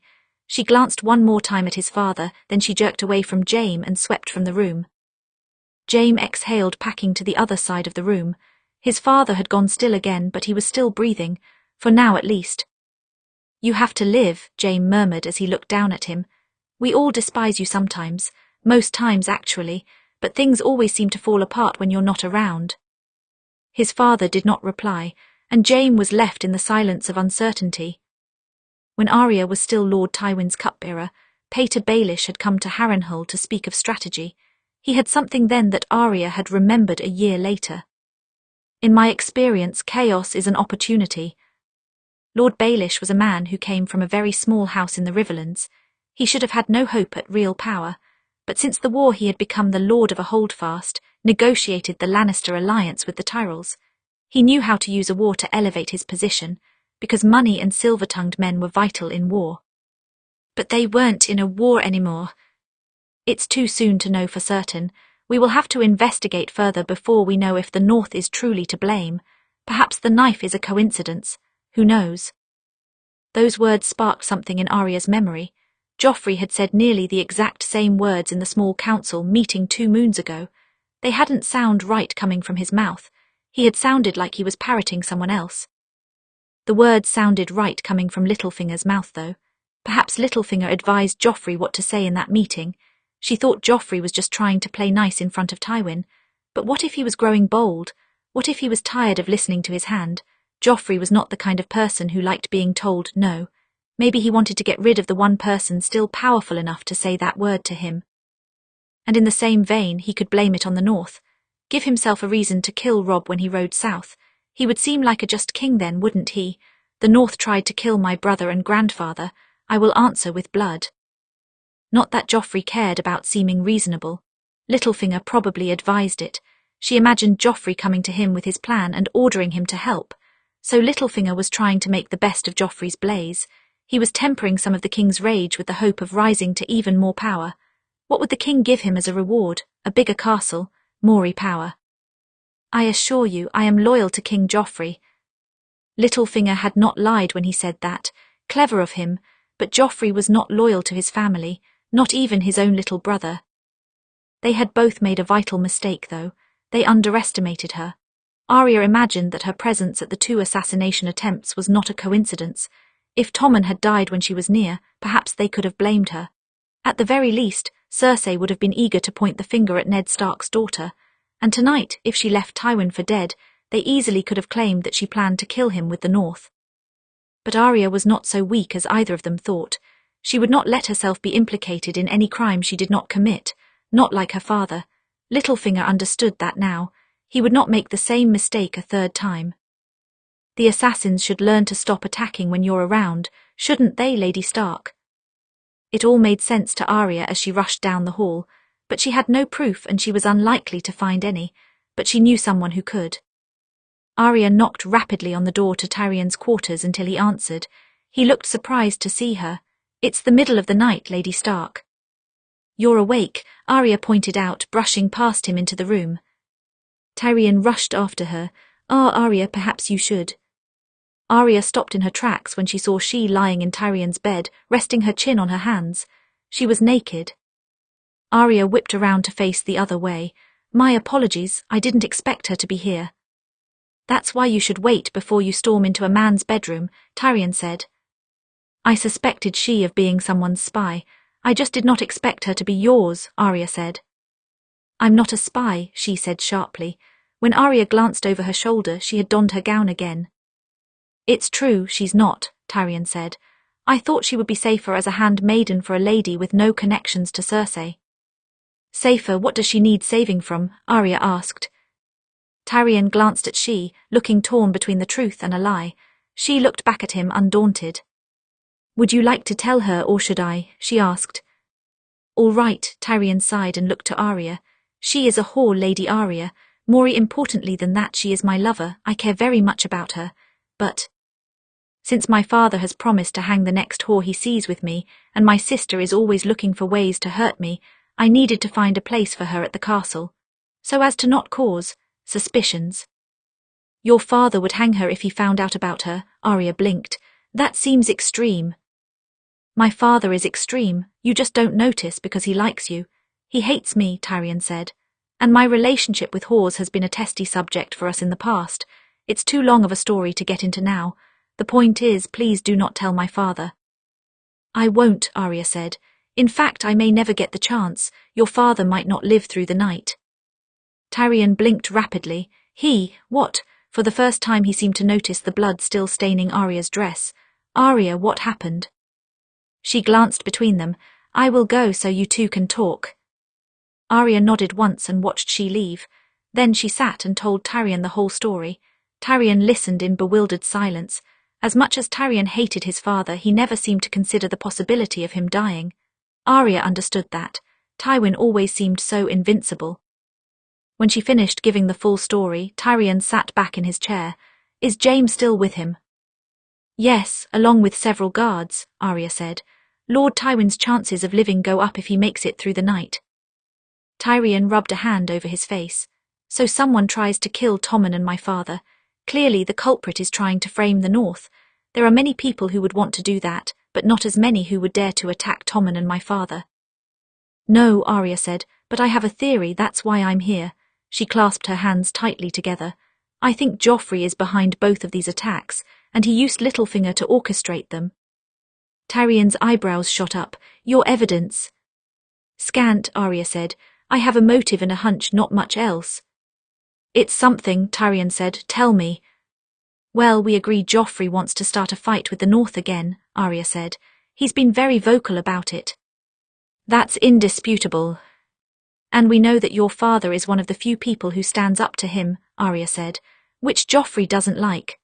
She glanced one more time at his father, then she jerked away from Jaime and swept from the room. Jaime exhaled, packing to the other side of the room. His father had gone still again, but he was still breathing, for now at least. You have to live, Jaime murmured as he looked down at him. We all despise you sometimes, most times actually, but things always seem to fall apart when you're not around. His father did not reply, and Jaime was left in the silence of uncertainty. When Arya was still Lord Tywin's cupbearer, Pater Baelish had come to Harrenhal to speak of strategy. He had something then that Arya had remembered a year later. In my experience, chaos is an opportunity. Lord Baelish was a man who came from a very small house in the Riverlands. He should have had no hope at real power, but since the war he had become the lord of a holdfast, negotiated the Lannister alliance with the Tyrells. He knew how to use a war to elevate his position, because money and silver-tongued men were vital in war. But they weren't in a war anymore. It's too soon to know for certain. We will have to investigate further before we know if the North is truly to blame. Perhaps the knife is a coincidence. Who knows? Those words sparked something in Arya's memory. Joffrey had said nearly the exact same words in the small council meeting 2 moons ago. They hadn't sounded right coming from his mouth. He had sounded like he was parroting someone else. The words sounded right coming from Littlefinger's mouth, though. Perhaps Littlefinger advised Joffrey what to say in that meeting. She thought Joffrey was just trying to play nice in front of Tywin. But what if he was growing bold? What if he was tired of listening to his hand? Joffrey was not the kind of person who liked being told no. Maybe he wanted to get rid of the one person still powerful enough to say that word to him. And in the same vein, he could blame it on the North. Give himself a reason to kill Robb when he rode south. He would seem like a just king then, wouldn't he? The North tried to kill my brother and grandfather. I will answer with blood. Not that Joffrey cared about seeming reasonable. Littlefinger probably advised it. She imagined Joffrey coming to him with his plan and ordering him to help. So Littlefinger was trying to make the best of Joffrey's blaze. He was tempering some of the king's rage with the hope of rising to even more power. What would the king give him as a reward? A bigger castle, more power. I assure you, I am loyal to King Joffrey. Littlefinger had not lied when he said that. Clever of him, but Joffrey was not loyal to his family, not even his own little brother. They had both made a vital mistake, though. They underestimated her. Arya imagined that her presence at the 2 assassination attempts was not a coincidence. If Tommen had died when she was near, perhaps they could have blamed her. At the very least, Cersei would have been eager to point the finger at Ned Stark's daughter, and tonight, if she left Tywin for dead, they easily could have claimed that she planned to kill him with the North. But Arya was not so weak as either of them thought. She would not let herself be implicated in any crime she did not commit, not like her father. Littlefinger understood that now. He would not make the same mistake a third time. The assassins should learn to stop attacking when you're around, shouldn't they, Lady Stark? It all made sense to Arya as she rushed down the hall, but she had no proof and she was unlikely to find any, but she knew someone who could. Arya knocked rapidly on the door to Tyrion's quarters until he answered. He looked surprised to see her. It's the middle of the night, Lady Stark. You're awake, Arya pointed out, brushing past him into the room. Tyrion rushed after her. Arya, perhaps you should. Arya stopped in her tracks when she saw she lying in Tyrion's bed, resting her chin on her hands. She was naked. Arya whipped around to face the other way. My apologies, I didn't expect her to be here. That's why you should wait before you storm into a man's bedroom, Tyrion said. I suspected she of being someone's spy. I just did not expect her to be yours, Arya said. I'm not a spy, she said sharply. When Arya glanced over her shoulder, she had donned her gown again. It's true, she's not, Tyrion said. I thought she would be safer as a handmaiden for a lady with no connections to Cersei. Safer, what does she need saving from? Arya asked. Tyrion glanced at she, looking torn between the truth and a lie. She looked back at him undaunted. Would you like to tell her, or should I? She asked. All right, Tyrion sighed and looked to Arya. She is a whore, Lady Arya. More importantly than that, she is my lover. I care very much about her. But since my father has promised to hang the next whore he sees with me, and my sister is always looking for ways to hurt me, I needed to find a place for her at the castle, so as to not cause suspicions. Your father would hang her if he found out about her, Arya blinked. That seems extreme. My father is extreme, you just don't notice because he likes you. He hates me, Tyrion said. And my relationship with whores has been a testy subject for us in the past. It's too long of a story to get into now. The point is, please do not tell my father. I won't, Arya said. In fact, I may never get the chance. Your father might not live through the night. Tyrion blinked rapidly. What? For the first time he seemed to notice the blood still staining Arya's dress. Arya, what happened? She glanced between them. I will go so you two can talk. Arya nodded once and watched she leave. Then she sat and told Tyrion the whole story. Tyrion listened in bewildered silence. As much as Tyrion hated his father, he never seemed to consider the possibility of him dying. Arya understood that. Tywin always seemed so invincible. When she finished giving the full story, Tyrion sat back in his chair. Is Jaime still with him? Yes, along with several guards, Arya said. Lord Tywin's chances of living go up if he makes it through the night. Tyrion rubbed a hand over his face. So someone tries to kill Tommen and my father. Clearly the culprit is trying to frame the North. There are many people who would want to do that, but not as many who would dare to attack Tommen and my father. No, Arya said, but I have a theory, that's why I'm here. She clasped her hands tightly together. I think Joffrey is behind both of these attacks, and he used Littlefinger to orchestrate them. Tyrion's eyebrows shot up. Your evidence? Scant, Arya said. I have a motive and a hunch, not much else. It's something, Tyrion said. Tell me. Well, we agree Joffrey wants to start a fight with the North again, Arya said. He's been very vocal about it. That's indisputable. And we know that your father is one of the few people who stands up to him, Arya said, which Joffrey doesn't like.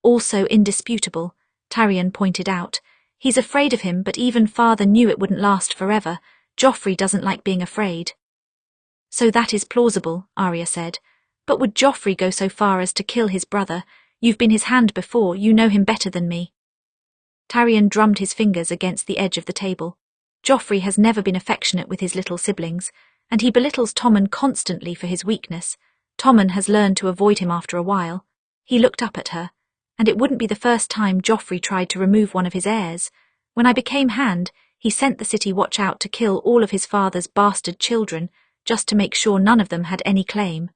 Also indisputable, Tyrion pointed out. He's afraid of him, but even father knew it wouldn't last forever. Joffrey doesn't like being afraid. So that is plausible, Arya said. But would Joffrey go so far as to kill his brother? You've been his hand before, you know him better than me. Tyrion drummed his fingers against the edge of the table. Joffrey has never been affectionate with his little siblings, and he belittles Tommen constantly for his weakness. Tommen has learned to avoid him after a while. He looked up at her, and it wouldn't be the first time Joffrey tried to remove one of his heirs. When I became hand, he sent the city watch out to kill all of his father's bastard children, just to make sure none of them had any claim.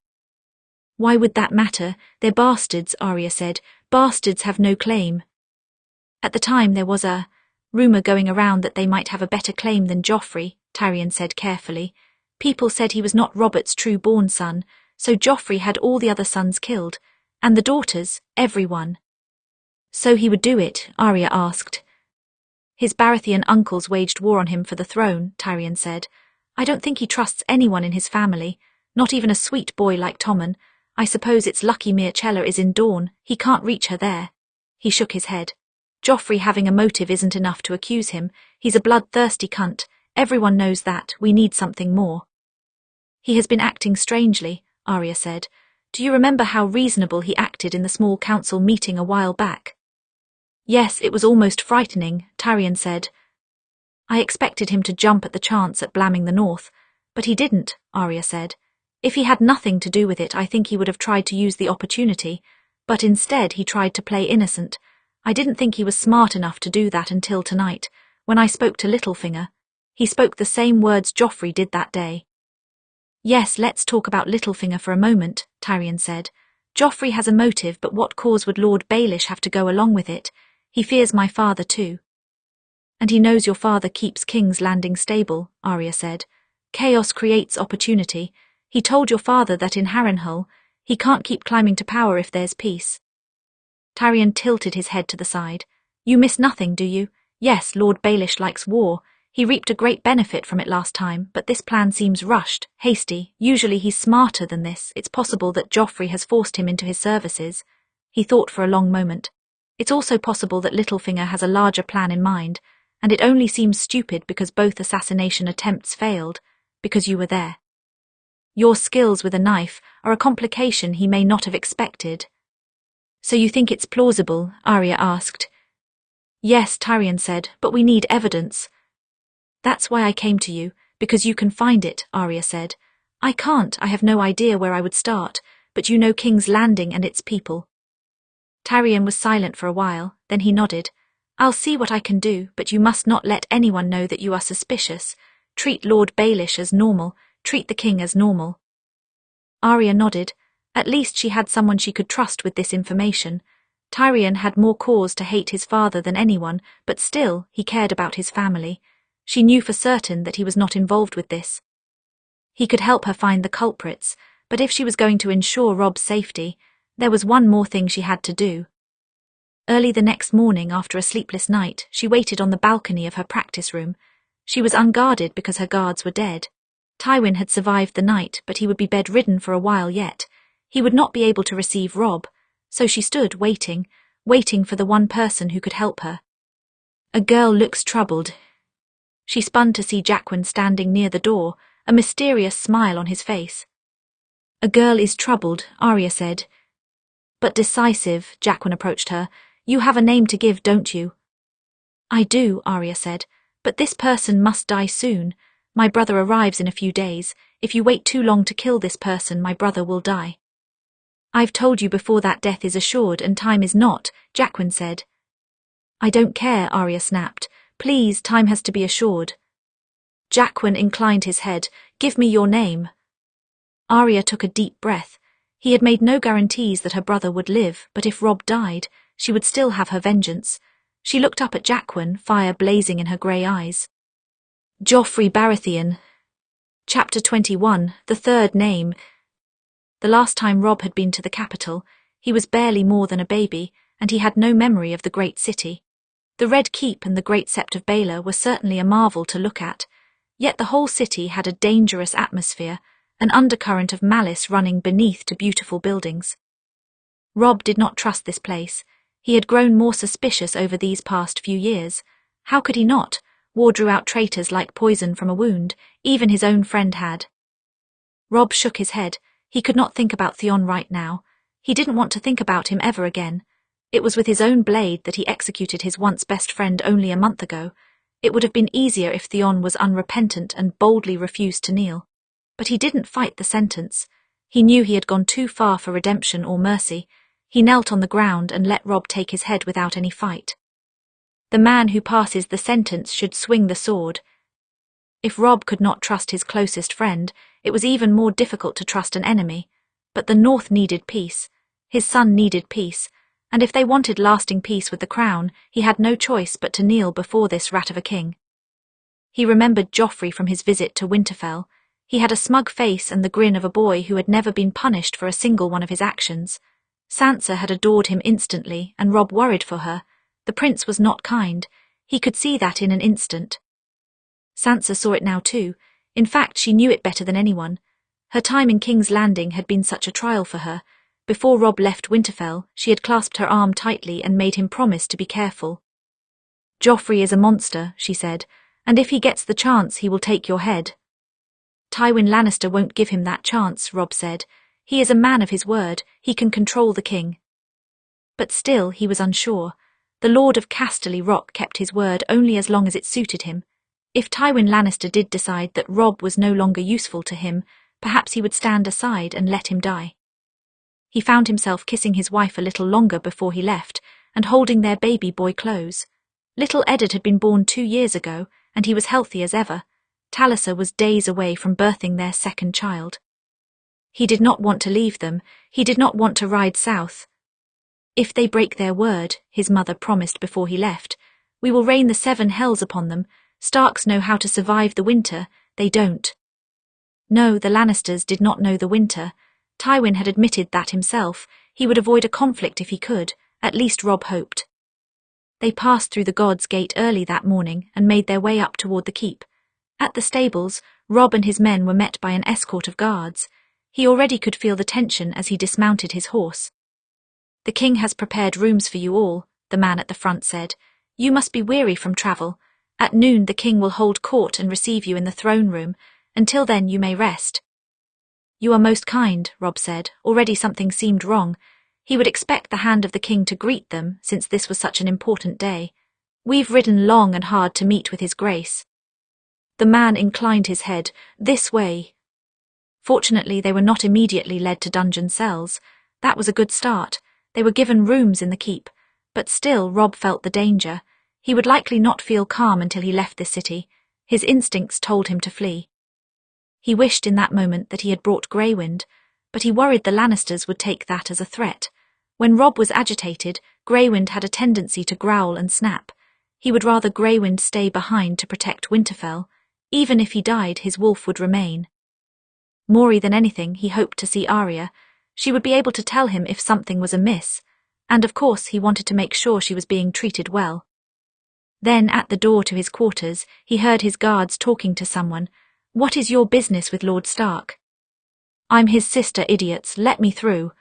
Why would that matter? They're bastards, Arya said. Bastards have no claim. At the time there was a rumour going around that they might have a better claim than Joffrey, Tyrion said carefully. People said he was not Robert's true-born son, so Joffrey had all the other sons killed, and the daughters, everyone. So he would do it, Arya asked. His Baratheon uncles waged war on him for the throne, Tyrion said. I don't think he trusts anyone in his family, not even a sweet boy like Tommen. I suppose it's lucky Mircella is in Dawn, he can't reach her there. He shook his head. Joffrey having a motive isn't enough to accuse him. He's a bloodthirsty cunt. Everyone knows that. We need something more. He has been acting strangely, Arya said. Do you remember how reasonable he acted in the small council meeting a while back? Yes, it was almost frightening, Tyrion said. I expected him to jump at the chance at blaming the North, but he didn't, Arya said. If he had nothing to do with it, I think he would have tried to use the opportunity, but instead he tried to play innocent. I didn't think he was smart enough to do that until tonight, when I spoke to Littlefinger. He spoke the same words Joffrey did that day. Yes, let's talk about Littlefinger for a moment, Tyrion said. Joffrey has a motive, but what cause would Lord Baelish have to go along with it? He fears my father too. And he knows your father keeps King's Landing stable, Arya said. Chaos creates opportunity. He told your father that in Harrenhal, he can't keep climbing to power if there's peace. Tyrion tilted his head to the side. You miss nothing, do you? Yes, Lord Baelish likes war. He reaped a great benefit from it last time, but this plan seems rushed, hasty. Usually he's smarter than this. It's possible that Joffrey has forced him into his services. He thought for a long moment. It's also possible that Littlefinger has a larger plan in mind, and it only seems stupid because both assassination attempts failed, because you were there. Your skills with a knife are a complication he may not have expected. So you think it's plausible? Arya asked. Yes, Tyrion said, but we need evidence. That's why I came to you, because you can find it, Arya said. I can't, I have no idea where I would start, but you know King's Landing and its people. Tyrion was silent for a while, then he nodded. I'll see what I can do, but you must not let anyone know that you are suspicious. Treat Lord Baelish as normal, treat the king as normal. Arya nodded. At least she had someone she could trust with this information. Tyrion had more cause to hate his father than anyone, but still he cared about his family. She knew for certain that he was not involved with this. He could help her find the culprits, but if she was going to ensure Robb's safety, there was one more thing she had to do. Early the next morning, after a sleepless night, she waited on the balcony of her practice room. She was unguarded because her guards were dead. Tywin had survived the night, but he would be bedridden for a while yet. He would not be able to receive Robb, so she stood waiting for the one person who could help her. A girl looks troubled. She spun to see Jaqen standing near the door, a mysterious smile on his face. A girl is troubled, Arya said. But decisive, Jaqen approached her. You have a name to give, don't you? I do, Arya said, but this person must die soon. My brother arrives in a few days. If you wait too long to kill this person, my brother will die. I've told you before that death is assured and time is not, Jaqen said. I don't care, Arya snapped. Please, time has to be assured. Jaqen inclined his head. Give me your name. Arya took a deep breath. He had made no guarantees that her brother would live, but if Robb died, she would still have her vengeance. She looked up at Jaqen, fire blazing in her grey eyes. Joffrey Baratheon. Chapter 21, the third name. The last time Robb had been to the capital, he was barely more than a baby, and he had no memory of the great city. The Red Keep and the Great Sept of Baelor were certainly a marvel to look at, yet the whole city had a dangerous atmosphere, an undercurrent of malice running beneath to beautiful buildings. Robb did not trust this place. He had grown more suspicious over these past few years. How could he not? War drew out traitors like poison from a wound. Even his own friend had. Robb shook his head. He could not think about Theon right now. He didn't want to think about him ever again. It was with his own blade that he executed his once best friend only a month ago. It would have been easier if Theon was unrepentant and boldly refused to kneel. But he didn't fight the sentence. He knew he had gone too far for redemption or mercy. He knelt on the ground and let Robb take his head without any fight. The man who passes the sentence should swing the sword. If Robb could not trust his closest friend, it was even more difficult to trust an enemy. But the North needed peace. His son needed peace. And if they wanted lasting peace with the crown, he had no choice but to kneel before this rat of a king. He remembered Joffrey from his visit to Winterfell. He had a smug face and the grin of a boy who had never been punished for a single one of his actions. Sansa had adored him instantly, and Robb worried for her. The prince was not kind. He could see that in an instant. Sansa saw it now too. In fact, she knew it better than anyone. Her time in King's Landing had been such a trial for her. Before Robb left Winterfell, she had clasped her arm tightly and made him promise to be careful. "Joffrey is a monster," she said, "and if he gets the chance, he will take your head." "Tywin Lannister won't give him that chance," Robb said. "He is a man of his word. He can control the king." But still he was unsure. The Lord of Casterly Rock kept his word only as long as it suited him. If Tywin Lannister did decide that Robb was no longer useful to him, perhaps he would stand aside and let him die. He found himself kissing his wife a little longer before he left, and holding their baby boy close. Little Eddard had been born 2 years ago, and he was healthy as ever. Talisa was days away from birthing their second child. He did not want to leave them. He did not want to ride south. "If they break their word," his mother promised before he left, "we will rain the 7 hells upon them. Starks know how to survive the winter. They don't." No, the Lannisters did not know the winter. Tywin had admitted that himself. He would avoid a conflict if he could, at least Robb hoped. They passed through the God's Gate early that morning and made their way up toward the keep. At the stables, Robb and his men were met by an escort of guards. He already could feel the tension as he dismounted his horse. "The king has prepared rooms for you all," the man at the front said. "You must be weary from travel. At noon the king will hold court and receive you in the throne room. Until then you may rest." "You are most kind," Robb said. Already something seemed wrong. He would expect the hand of the king to greet them, since this was such an important day. "We've ridden long and hard to meet with his grace." The man inclined his head. "This way." Fortunately, they were not immediately led to dungeon cells. That was a good start. They were given rooms in the keep. But still, Robb felt the danger. He would likely not feel calm until he left this city. His instincts told him to flee. He wished in that moment that he had brought Greywind, but he worried the Lannisters would take that as a threat. When Robb was agitated, Greywind had a tendency to growl and snap. He would rather Greywind stay behind to protect Winterfell. Even if he died, his wolf would remain. More than anything, he hoped to see Arya. She would be able to tell him if something was amiss, and of course he wanted to make sure she was being treated well. Then, at the door to his quarters, he heard his guards talking to someone. "What is your business with Lord Stark?" "I'm his sister, idiots. Let me through."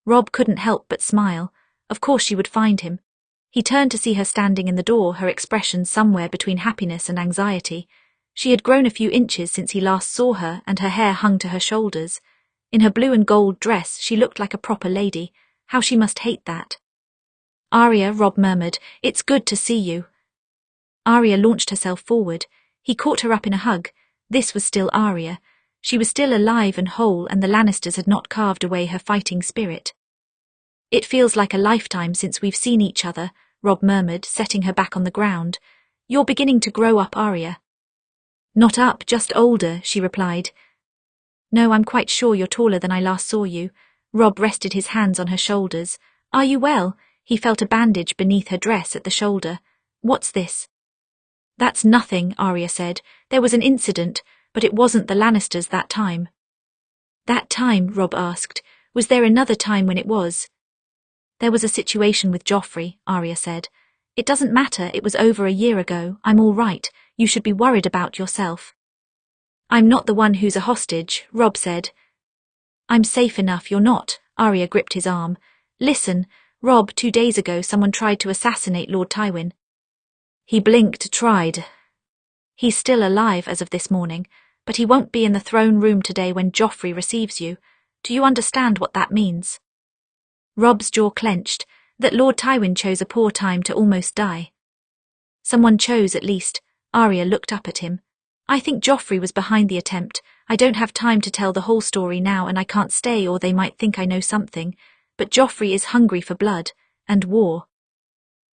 Robb couldn't help but smile. Of course she would find him. He turned to see her standing in the door, her expression somewhere between happiness and anxiety. She had grown a few inches since he last saw her, and her hair hung to her shoulders. In her blue and gold dress, she looked like a proper lady. How she must hate that. "Arya," Robb murmured, "it's good to see you." Arya launched herself forward. He caught her up in a hug. This was still Arya. She was still alive and whole, and the Lannisters had not carved away her fighting spirit. "It feels like a lifetime since we've seen each other," Robb murmured, setting her back on the ground. "You're beginning to grow up, Arya." "Not up, just older," she replied. "No, I'm quite sure you're taller than I last saw you." Robb rested his hands on her shoulders. "Are you well?" He felt a bandage beneath her dress at the shoulder. "What's this?" "That's nothing," Arya said. "There was an incident, but it wasn't the Lannisters that time." "That time?" Robb asked. "Was there another time when it was?" "There was a situation with Joffrey," Arya said. "It doesn't matter, it was over a year ago. I'm all right. You should be worried about yourself." "I'm not the one who's a hostage," Robb said. "I'm safe enough, you're not." Arya gripped his arm. "Listen, Robb, 2 days ago someone tried to assassinate Lord Tywin." He blinked. "Tried." "He's still alive as of this morning. But he won't be in the throne room today when Joffrey receives you. Do you understand what that means? Robb's jaw clenched, that Lord Tywin chose a poor time to almost die. Someone chose, at least. Arya looked up at him. I think Joffrey was behind the attempt. I don't have time to tell the whole story now, and I can't stay or they might think I know something. But Joffrey is hungry for blood and war.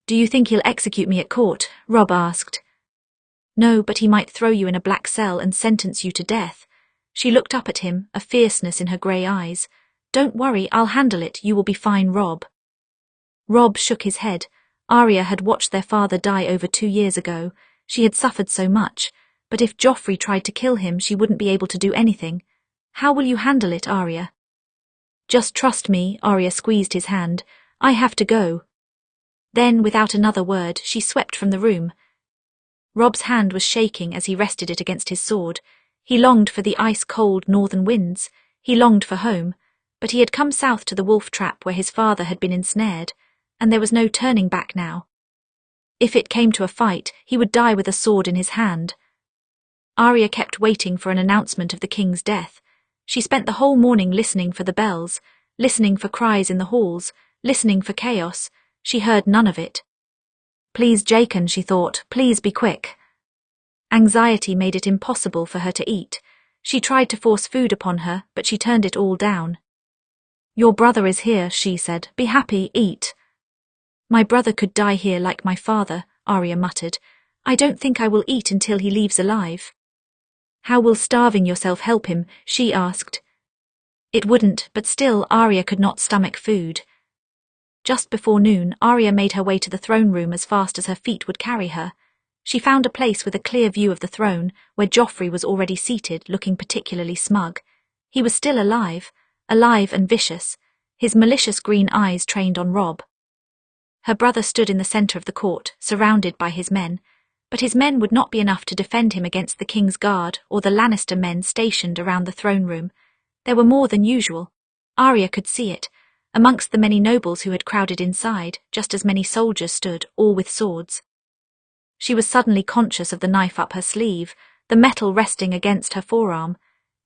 Do you think he'll execute me at court? Robb asked. No, but he might throw you in a black cell and sentence you to death. She looked up at him, a fierceness in her grey eyes. Don't worry, I'll handle it. You will be fine, Robb. Robb shook his head. Arya had watched their father die over 2 years ago. She had suffered so much, but if Joffrey tried to kill him, she wouldn't be able to do anything. How will you handle it, Arya? Just trust me. Arya squeezed his hand. I have to go. Then, without another word, she swept from the room. Robb's hand was shaking as he rested it against his sword. He longed for the ice-cold northern winds. He longed for home. But he had come south to the wolf trap where his father had been ensnared, and there was no turning back now. If it came to a fight, he would die with a sword in his hand. Arya kept waiting for an announcement of the king's death. She spent the whole morning listening for the bells, listening for cries in the halls, listening for chaos. She heard none of it. Please, Jaqen, she thought, please be quick. Anxiety made it impossible for her to eat. She tried to force food upon her, but she turned it all down. Your brother is here, she said. Be happy, eat. My brother could die here like my father, Arya muttered. I don't think I will eat until he leaves alive. How will starving yourself help him? She asked. It wouldn't, but still Arya could not stomach food. Just before noon, Arya made her way to the throne room as fast as her feet would carry her. She found a place with a clear view of the throne, where Joffrey was already seated, looking particularly smug. He was still alive and vicious, his malicious green eyes trained on Robb. Her brother stood in the centre of the court, surrounded by his men, but his men would not be enough to defend him against the king's guard or the Lannister men stationed around the throne room. There were more than usual. Arya could see it. Amongst the many nobles who had crowded inside, just as many soldiers stood, all with swords. She was suddenly conscious of the knife up her sleeve, the metal resting against her forearm.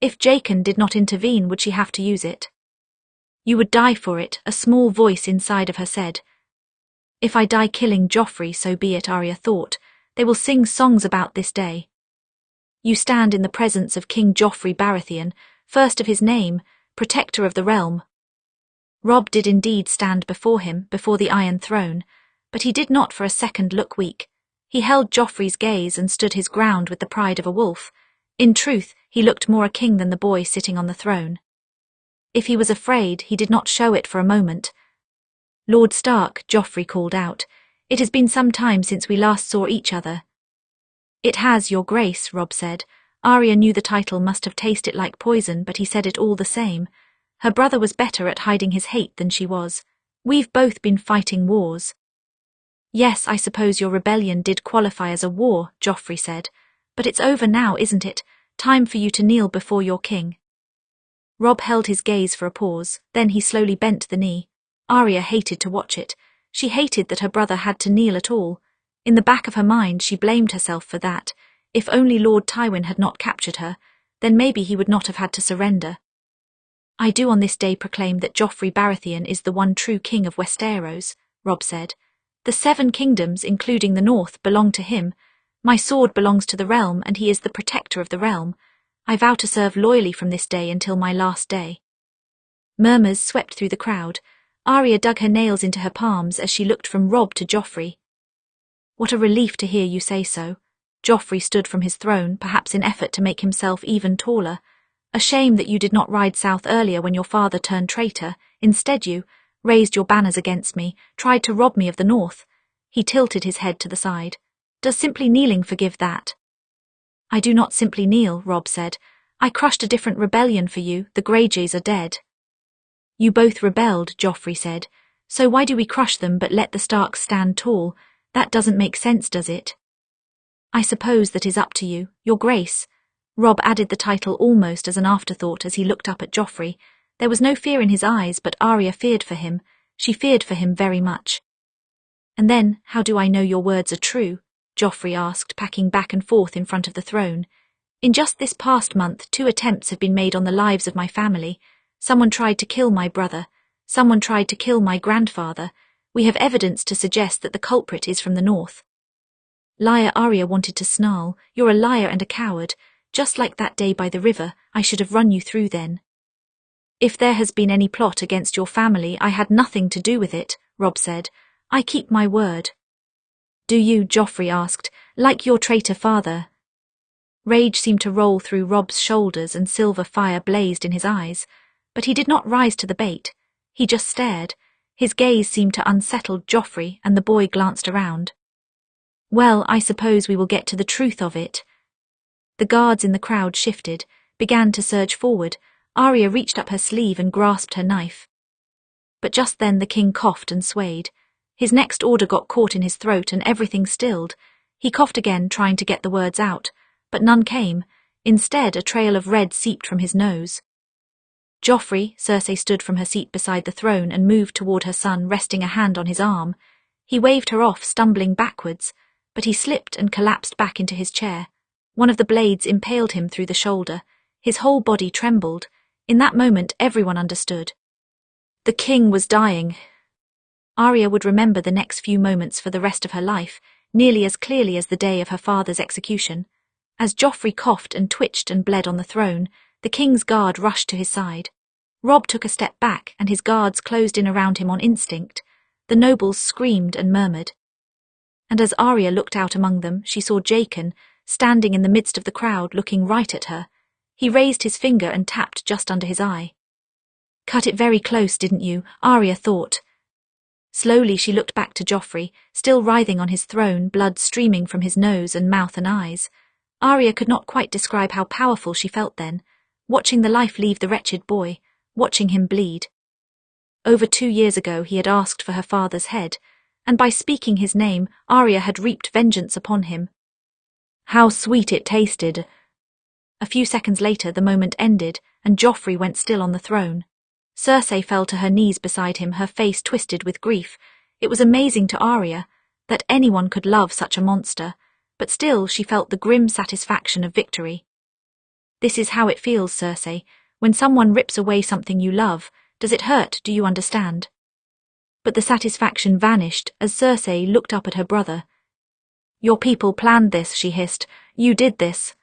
If Jaqen did not intervene, would she have to use it? You would die for it, a small voice inside of her said. If I die killing Joffrey, so be it, Arya thought. They will sing songs about this day. You stand in the presence of King Joffrey Baratheon, first of his name, protector of the realm. Robb did indeed stand before him, before the Iron Throne, but he did not for a second look weak. He held Joffrey's gaze and stood his ground with the pride of a wolf. In truth, he looked more a king than the boy sitting on the throne. If he was afraid, he did not show it for a moment. Lord Stark, Joffrey called out, it has been some time since we last saw each other. It has, your grace, Robb said. Arya knew the title must have tasted like poison, but he said it all the same. Her brother was better at hiding his hate than she was. We've both been fighting wars. Yes, I suppose your rebellion did qualify as a war, Joffrey said. But it's over now, isn't it? Time for you to kneel before your king. Robb held his gaze for a pause, then he slowly bent the knee. Arya hated to watch it. She hated that her brother had to kneel at all. In the back of her mind, she blamed herself for that. If only Lord Tywin had not captured her, then maybe he would not have had to surrender. I do on this day proclaim that Joffrey Baratheon is the one true king of Westeros, Robb said. The 7 kingdoms, including the north, belong to him. My sword belongs to the realm, and he is the protector of the realm. I vow to serve loyally from this day until my last day. Murmurs swept through the crowd. Arya dug her nails into her palms as she looked from Robb to Joffrey. What a relief to hear you say so. Joffrey stood from his throne, perhaps in effort to make himself even taller. A shame that you did not ride south earlier when your father turned traitor. Instead you raised your banners against me, tried to rob me of the north. He tilted his head to the side. Does simply kneeling forgive that? I do not simply kneel, Robb said. I crushed a different rebellion for you. The Greyjoys are dead. You both rebelled, Joffrey said. So why do we crush them but let the Starks stand tall? That doesn't make sense, does it? I suppose that is up to you, your grace. Robb added the title almost as an afterthought as he looked up at Joffrey. There was no fear in his eyes, but Arya feared for him. She feared for him very much. And then, how do I know your words are true? Joffrey asked, packing back and forth in front of the throne. In just this past month, 2 attempts have been made on the lives of my family. Someone tried to kill my brother. Someone tried to kill my grandfather. We have evidence to suggest that the culprit is from the north. Liar, Arya wanted to snarl. You're a liar and a coward. Just like that day by the river, I should have run you through then. If there has been any plot against your family, I had nothing to do with it, Robb said. I keep my word. Do you? Joffrey asked, like your traitor father. Rage seemed to roll through Robb's shoulders and silver fire blazed in his eyes, but he did not rise to the bait. He just stared. His gaze seemed to unsettle Joffrey, and the boy glanced around. Well, I suppose we will get to the truth of it. The guards in the crowd shifted, began to surge forward. Arya reached up her sleeve and grasped her knife. But just then the king coughed and swayed. His next order got caught in his throat and everything stilled. He coughed again, trying to get the words out, but none came. Instead, a trail of red seeped from his nose. Joffrey, Cersei stood from her seat beside the throne and moved toward her son, resting a hand on his arm. He waved her off, stumbling backwards, but he slipped and collapsed back into his chair. One of the blades impaled him through the shoulder. His whole body trembled. In that moment, everyone understood. The king was dying. Arya would remember the next few moments for the rest of her life, nearly as clearly as the day of her father's execution. As Joffrey coughed and twitched and bled on the throne, the king's guard rushed to his side. Robb took a step back, and his guards closed in around him on instinct. The nobles screamed and murmured. And as Arya looked out among them, she saw Jaqen, standing in the midst of the crowd, looking right at her. He raised his finger and tapped just under his eye. Cut it very close, didn't you? Arya thought. Slowly she looked back to Joffrey, still writhing on his throne, blood streaming from his nose and mouth and eyes. Arya could not quite describe how powerful she felt then, watching the life leave the wretched boy, watching him bleed. Over 2 years ago he had asked for her father's head, and by speaking his name, Arya had reaped vengeance upon him. How sweet it tasted! A few seconds later the moment ended, and Joffrey went still on the throne. Cersei fell to her knees beside him, her face twisted with grief. It was amazing to Arya that anyone could love such a monster, but still she felt the grim satisfaction of victory. This is how it feels, Cersei, when someone rips away something you love. Does it hurt, do you understand? But the satisfaction vanished as Cersei looked up at her brother. Your people planned this, she hissed. You did this.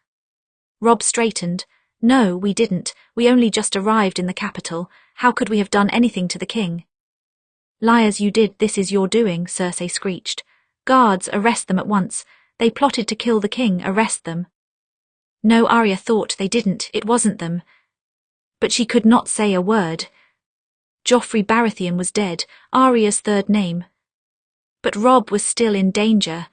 Robb straightened. No, we didn't. We only just arrived in the capital. How could we have done anything to the king? Liars, you did. This is your doing, Cersei screeched. Guards, arrest them at once. They plotted to kill the king. Arrest them. No, Arya thought they didn't. It wasn't them. But she could not say a word. Joffrey Baratheon was dead, Arya's third name. But Robb was still in danger.